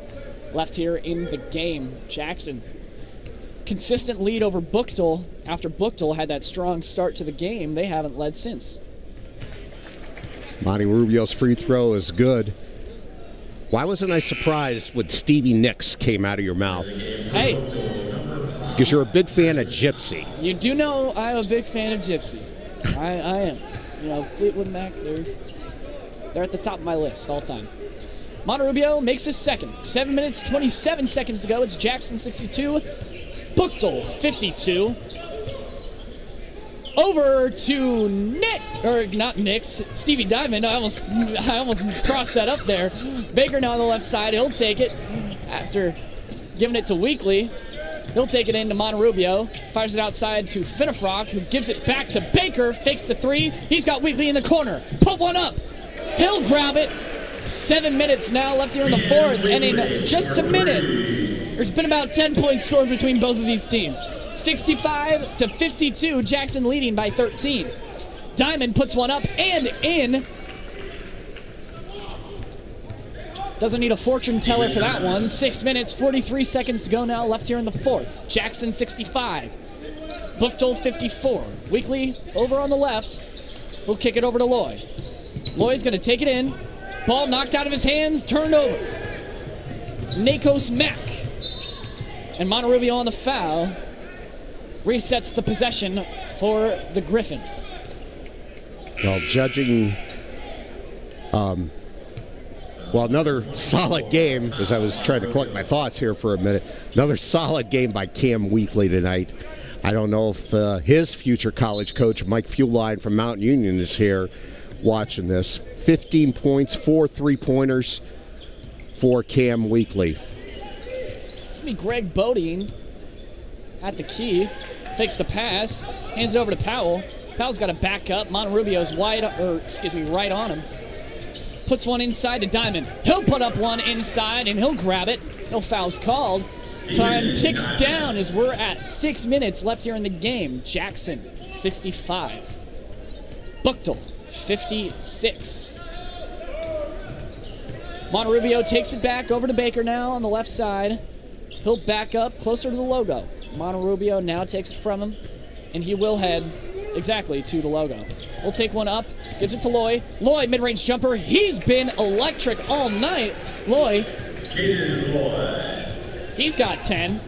left here in the game. Jackson, consistent lead over Buchtel. After Buchtel had that strong start to the game, they haven't led since. Monterrubio's free throw is good. Why wasn't I surprised when Stevie Nicks came out of your mouth? Hey. Because you're a big fan of Gypsy. You do know I'm a big fan of Gypsy. I am. You know, Fleetwood Mac, they're at the top of my list all time. Monterrubio makes his second. 7 minutes, 27 seconds to go. It's Jackson 62, Buchtel 52. Over to Stevie Diamond. I almost crossed that up there. Baker now on the left side. He'll take it after giving it to Weekly. He'll take it into Monterrubio. Fires it outside to Finnefrock, who gives it back to Baker. Fakes the three. He's got Weekly in the corner. Put one up. He'll grab it. 7 minutes now left here in the fourth. And in just a minute, there's been about 10 points scored between both of these teams. 65-52, Jackson leading by 13. Diamond puts one up and in. Doesn't need a fortune teller for that one. 6 minutes, 43 seconds to go now left here in the fourth. Jackson 65, Buchtel 54. Weekly over on the left. We'll kick it over to Loy. Loy's going to take it in. Ball knocked out of his hands, turned over. It's Nakos Mack. And Monterrubio on the foul resets the possession for the Griffins. Well, judging, another solid game, as I was trying to collect my thoughts here for a minute. Another solid game by Cam Weekly tonight. I don't know if his future college coach, Mike Fuline from Mount Union, is here watching this. 15 points, 4 3-pointers for Cam Weekly. It's going to be Greg Bodine at the key. Takes the pass, hands it over to Powell. Powell's got to back up. Monterrubio's right on him. Puts one inside to Diamond. He'll put up one inside and he'll grab it. No fouls called. Time ticks down as we're at 6 minutes left here in the game. Jackson 65. Buchtel 56. Monterrubio takes it back over to Baker now on the left side. He'll back up closer to the logo. Monterrubio now takes it from him, and he will head exactly to the logo. We'll take one up, gives it to Loy. Loy, mid-range jumper. He's been electric all night. Loy, he's got 10.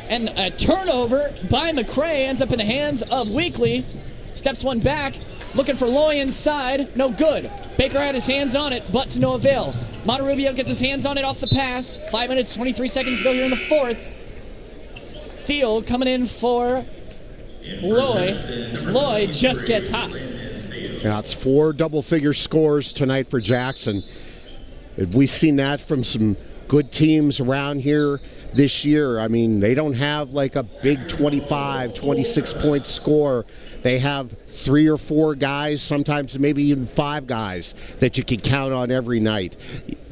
And a turnover by McCray ends up in the hands of Weekly. Steps one back, looking for Loy inside. No good. Baker had his hands on it, but to no avail. Monterrubio gets his hands on it off the pass. 5 minutes, 23 seconds to go here in the fourth. Thiel coming in for Loy. Loy just gets hot. Yeah, it's 4 double-figure scores tonight for Jackson. We've seen that from some good teams around here this year. I mean, they don't have like a big 25, 26-point score. They have 3 or 4 guys, sometimes maybe even 5 guys that you can count on every night.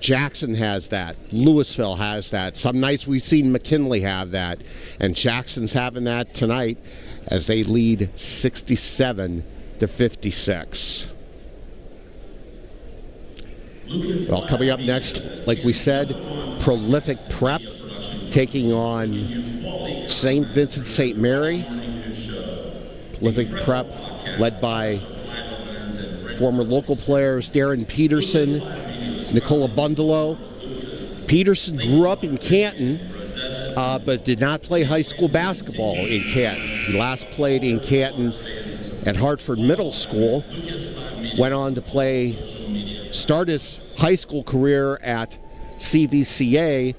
Jackson has that. Louisville has that. Some nights we've seen McKinley have that. And Jackson's having that tonight as they lead 67-56. Well, coming up next, like we said, Prolific Prep taking on St. Vincent St. Mary. Prolific Prep led by former local players Darren Peterson, Nicola Bundalo. Peterson grew up in Canton, but did not play high school basketball in Canton. He last played in Canton at Hartford Middle School. Went on to start his high school career at CVCA,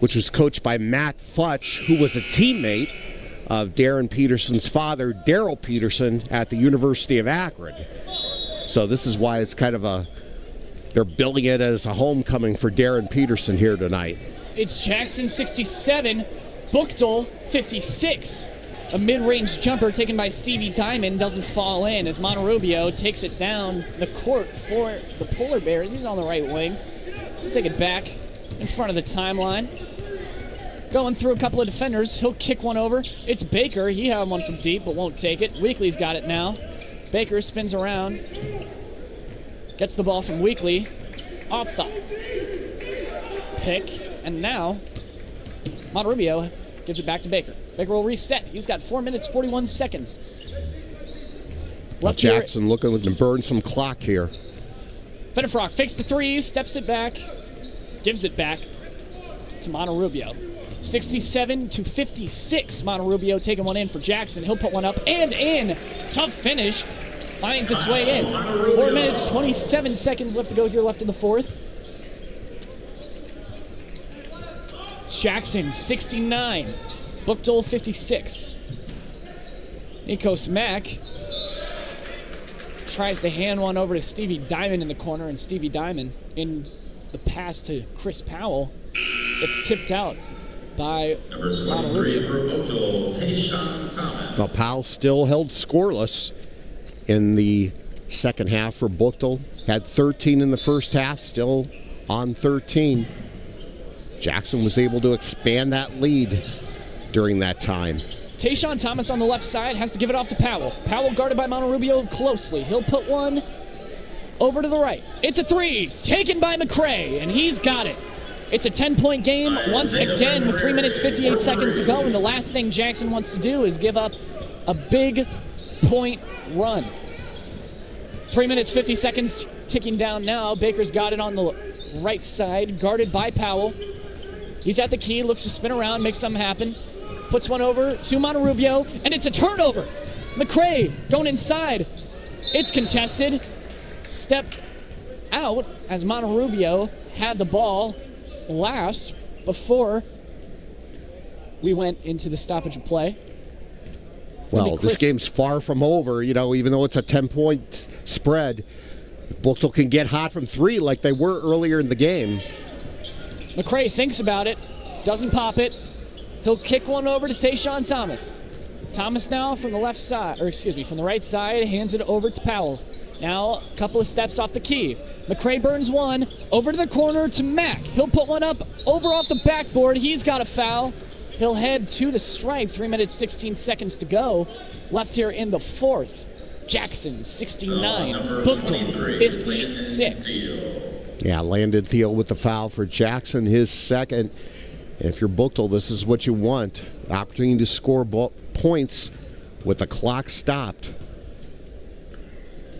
which was coached by Matt Futch, who was a teammate of Darren Peterson's father, Daryl Peterson, at the University of Akron. So this is why it's kind of they're billing it as a homecoming for Darren Peterson here tonight. It's Jackson 67, Buchtel 56. A mid-range jumper taken by Stevie Diamond doesn't fall in as Monterrubio takes it down the court for the Polar Bears. He's on the right wing. He'll take it back in front of the timeline. Going through a couple of defenders, he'll kick one over. It's Baker. He had one from deep, but won't take it. Weekly's got it now. Baker spins around. Gets the ball from Weekly. Off the pick. And now, Monterrubio gives it back to Baker. Baker will reset. He's got 4 minutes, 41 seconds. Left Jackson looking to burn some clock here. Fenifrock fakes the threes, steps it back, gives it back to Monterrubio. 67-56. Monterrubio taking one in for Jackson. He'll put one up and in. Tough finish. Finds its way in. 4 minutes, 27 seconds left to go here, left in the fourth. Jackson, 69. Buchtel, 56. Nikos Mack tries to hand one over to Stevie Diamond in the corner, and Stevie Diamond in the pass to Chris Powell. It's tipped out by Monterrubio. Now Powell still held scoreless in the second half for Buchtel. Had 13 in the first half, still on 13. Jackson was able to expand that lead during that time. Tayshawn Thomas on the left side has to give it off to Powell. Powell guarded by Monterrubio closely. He'll put one over to the right. It's a three, taken by McCray, and he's got it. It's a 10-point game once again with 3 minutes, 58 seconds to go, and the last thing Jackson wants to do is give up a big point run. 3 minutes, 50 seconds ticking down now. Baker's got it on the right side, guarded by Powell. He's at the key, looks to spin around, make something happen. Puts one over to Monterrubio, and it's a turnover. McCray going inside. It's contested. Stepped out as Monterrubio had the ball last before we went into the stoppage of play. Well, this game's far from over, even though it's a 10-point spread. Buchtel can get hot from three like they were earlier in the game. McCray thinks about it, doesn't pop it. He'll kick one over to Tayshawn Thomas. Thomas now from the left side, from the right side, hands it over to Powell. Now a couple of steps off the key. McCray burns one, over to the corner to Mack. He'll put one up, over off the backboard. He's got a foul. He'll head to the stripe. 3 minutes, 16 seconds to go. Left here in the fourth. Jackson, 69. Buchtel, 56. Yeah, Landon Thiel with the foul for Jackson, his second. And if you're Buchtel, this is what you want. Opportunity to score points with the clock stopped.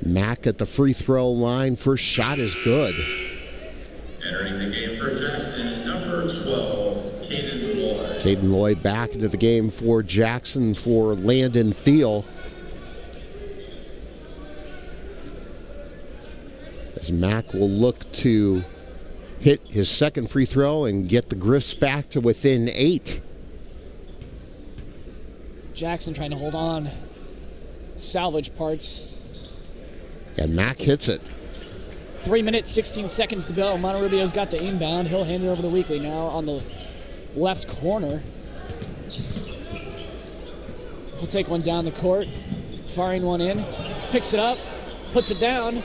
Mack at the free throw line. First shot is good. Entering the game for Jackson, number 12, Caden Lloyd. Caden Lloyd back into the game for Jackson for Landon Thiel. As Mack will look to hit his second free throw and get the Griffs back to within 8. Jackson trying to hold on. Salvage parts. And Mack hits it. 3 minutes, 16 seconds to go. Monterrubio's got the inbound. He'll hand it over to Weekly now on the left corner. He'll take one down the court. Firing one in. Picks it up. Puts it down.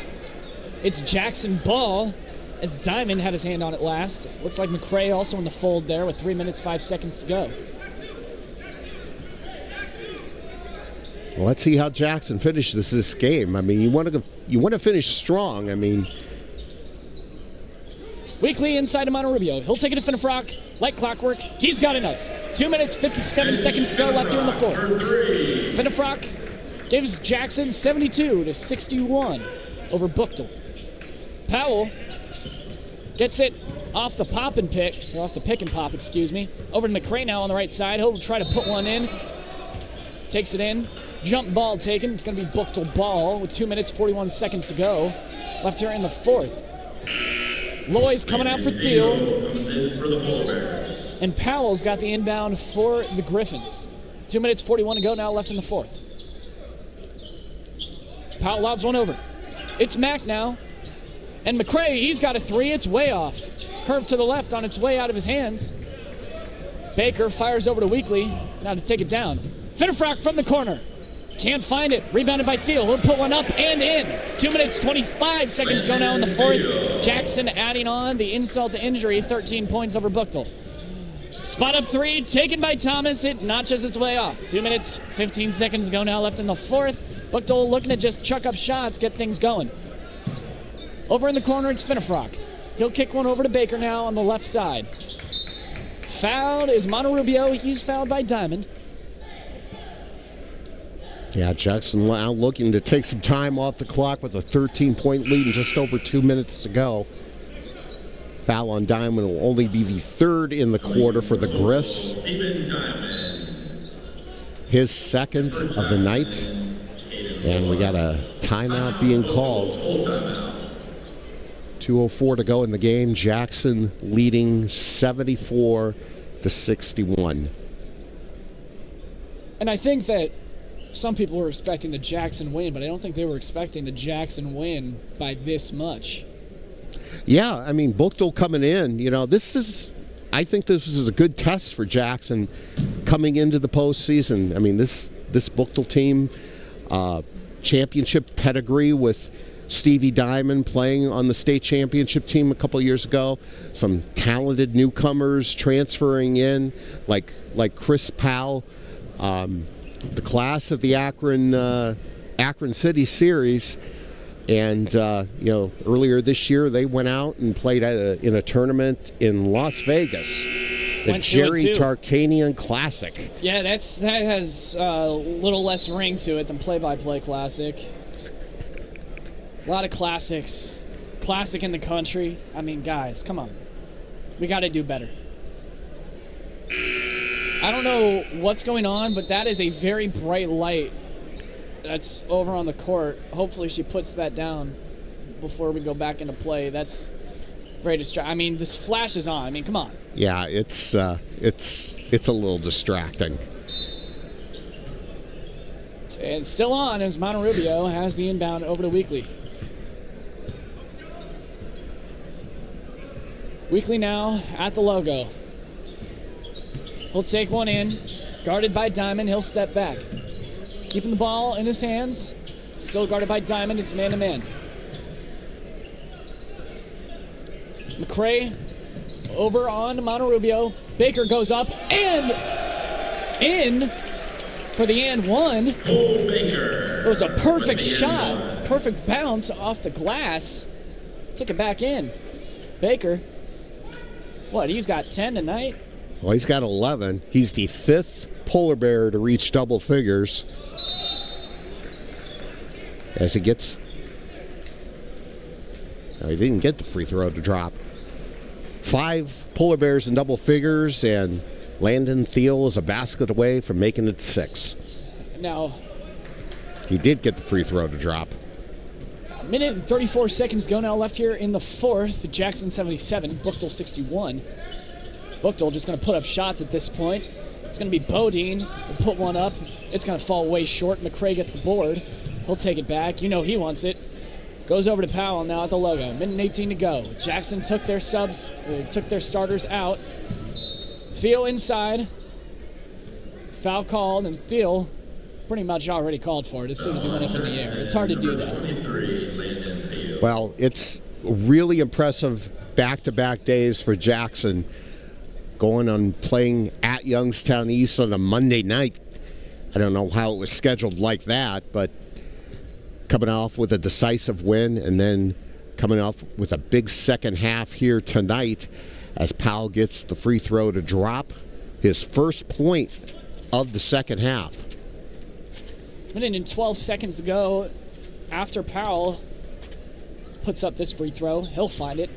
It's Jackson ball as Diamond had his hand on it last. Looks like McCray also in the fold there with 3 minutes, 5 seconds to go. Well, let's see how Jackson finishes this game. I mean, you want to finish strong. I mean, Weekly inside to Monterrubio. He'll take it to Fenifrock. Like clockwork, he's got another. 2 minutes, 57 seconds to go left here in the fourth. Fenifrock gives Jackson 72-61 over Buchtel. Powell gets it off the pick and pop, excuse me. Over to McCray now on the right side. He'll try to put one in. Takes it in. Jump ball taken. It's going to be Buchtel ball with 2 minutes, 41 seconds to go. Left here in the fourth. Loy's coming out for Thiel. And Powell's got the inbound for the Griffins. 2 minutes, 41 to go now left in the fourth. Powell lobs one over. It's Mack now. And McCray, he's got a three. It's way off. Curve to the left on its way out of his hands. Baker fires over to Weekly. Now to take it down. Finnefrock from the corner. Can't find it. Rebounded by Thiel. He'll put one up and in. 2 minutes, 25 seconds to go now in the fourth. Jackson adding on the insult to injury. 13 points over Buchtel. Spot up three, taken by Thomas. It notches its way off. 2 minutes, 15 seconds to go now left in the fourth. Buchtel looking to just chuck up shots, get things going. Over in the corner, it's Finnefrock. He'll kick one over to Baker now on the left side. Fouled is Monterubio. He's fouled by Diamond. Yeah, Jackson now looking to take some time off the clock with a 13-point lead and just over 2 minutes to go. Foul on Diamond will only be the third in the quarter for the Griffs. His second of the night. And we got a timeout being called. 2:04 to go in the game. Jackson leading 74-61. And I think that some people were expecting the Jackson win, but I don't think they were expecting the Jackson win by this much. Yeah, I mean, Buchtel coming in, I think this is a good test for Jackson coming into the postseason. I mean, this Buchtel team, championship pedigree with Stevie Diamond playing on the state championship team a couple years ago. Some talented newcomers transferring in, like Chris Powell. The class of the Akron City Series. And, earlier this year, they went out and played in a tournament in Las Vegas. The Jerry Tarkanian Classic. Yeah, that has a little less ring to it than Play-by-Play Classic. A lot of classics. Classic in the country. I mean, guys, come on. We got to do better. I don't know what's going on, but that is a very bright light that's over on the court. Hopefully she puts that down before we go back into play. That's very distracting. I mean, this flash is on. I mean, come on. Yeah, it's a little distracting. And still on as Monterubio has the inbound over to Weekly. Weekly now at the logo. He'll take one in. Guarded by Diamond. He'll step back. Keeping the ball in his hands. Still guarded by Diamond. It's man-to-man. McCray over on Monterubio. Baker goes up and in for the and one. It was a perfect shot. Perfect bounce off the glass. Took it back in. Baker. What, he's got 10 tonight? Well, he's got 11. He's the fifth polar bear to reach double figures. As he gets... No, he didn't get the free throw to drop. 5 polar bears in double figures, and Landon Thiel is a basket away from making it 6. Now... He did get the free throw to drop. A minute and 34 seconds go now left here in the fourth. Jackson 77, Buchtel 61. Buchtel just going to put up shots at this point. It's going to be Bodine. He'll put one up. It's going to fall way short. McCray gets the board. He'll take it back. You know he wants it. Goes over to Powell now at the logo. Minute and 18 to go. Jackson took their starters out. Thiel inside. Foul called, and Thiel pretty much already called for it as soon as he went up in the air. It's hard to do that. Well, it's really impressive back-to-back days for Jackson, going on playing at Youngstown East on a Monday night. I don't know how it was scheduled like that, but coming off with a decisive win and then coming off with a big second half here tonight as Powell gets the free throw to drop his first point of the second half. Minute and 12 seconds to go after Powell puts up this free throw. He'll find it.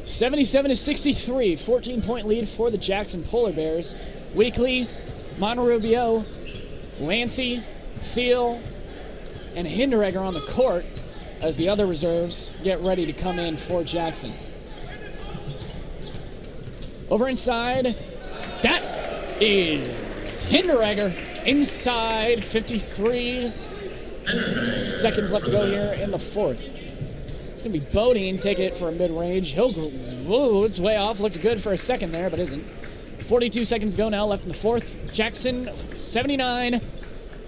77-63, 14-point lead for the Jackson Polar Bears. Weekly, Monterubio, Lancey, Thiel, and Hinderegger on the court as the other reserves get ready to come in for Jackson. Over inside, that is Hinderegger inside, 53 seconds left to go here in the fourth. It's going to be Bodine taking it for a mid-range. He'll go, whoa, it's way off. Looked good for a second there, but isn't. 42 seconds to go now left in the fourth. Jackson, 79.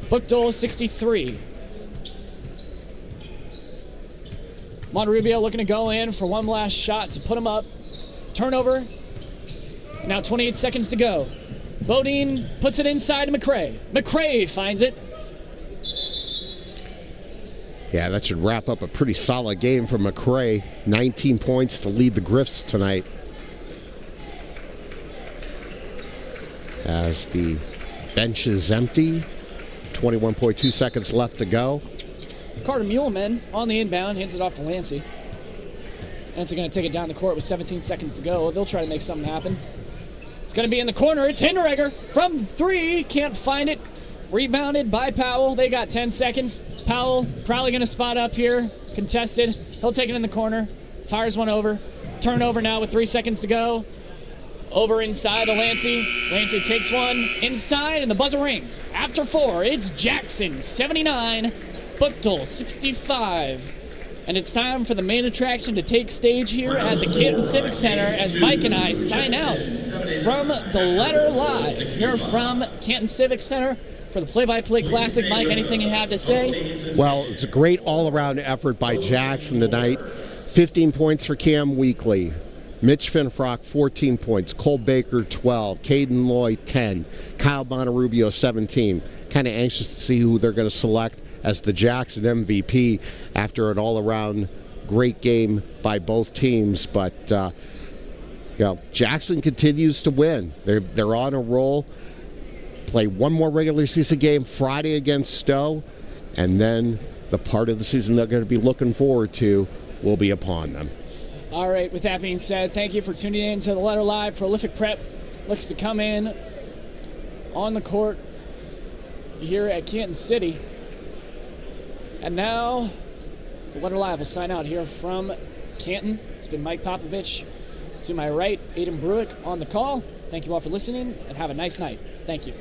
Buchtel, 63. Monterubio looking to go in for one last shot to put him up. Turnover. Now 28 seconds to go. Bodine puts it inside to McCray. McCray finds it. Yeah, that should wrap up a pretty solid game for McCray. 19 points to lead the Griffs tonight. As the bench is empty. 21.2 seconds left to go. Carter Muleman on the inbound, hands it off to Lancey. Lancey going to take it down the court with 17 seconds to go. They'll try to make something happen. It's going to be in the corner. It's Hinderegger from three. Can't find it. Rebounded by Powell. They got 10 seconds. Powell probably going to spot up here. Contested. He'll take it in the corner. Fires one over. Turnover now with 3 seconds to go. Over inside to Lancey. Lancey takes one inside, and the buzzer rings. After 4, it's Jackson, 79. Buchtel, 65. And it's time for the main attraction to take stage here at the Canton Civic Center as Mike and I sign out from the Letter Live here from Canton Civic Center for the Play-by-Play Classic. Mike, anything you have to say? Well, it's a great all-around effort by Jackson tonight. 15 points for Cam Weekly. Mitch Finfrock, 14 points. Cole Baker, 12. Caden Lloyd, 10. Kyle Monterubio, 17. Kind of anxious to see who they're going to select as the Jackson MVP after an all-around great game by both teams. But, Jackson continues to win. They're on a roll. Play one more regular season game Friday against Stowe, and then the part of the season they're going to be looking forward to will be upon them. All right, with that being said, thank you for tuning in to the Letter Live. Prolific Prep looks to come in on the court here at Canton City. And now, the Letter Live will sign out here from Canton. It's been Mike Popovich. To my right, Aiden Brueck on the call. Thank you all for listening, and have a nice night. Thank you.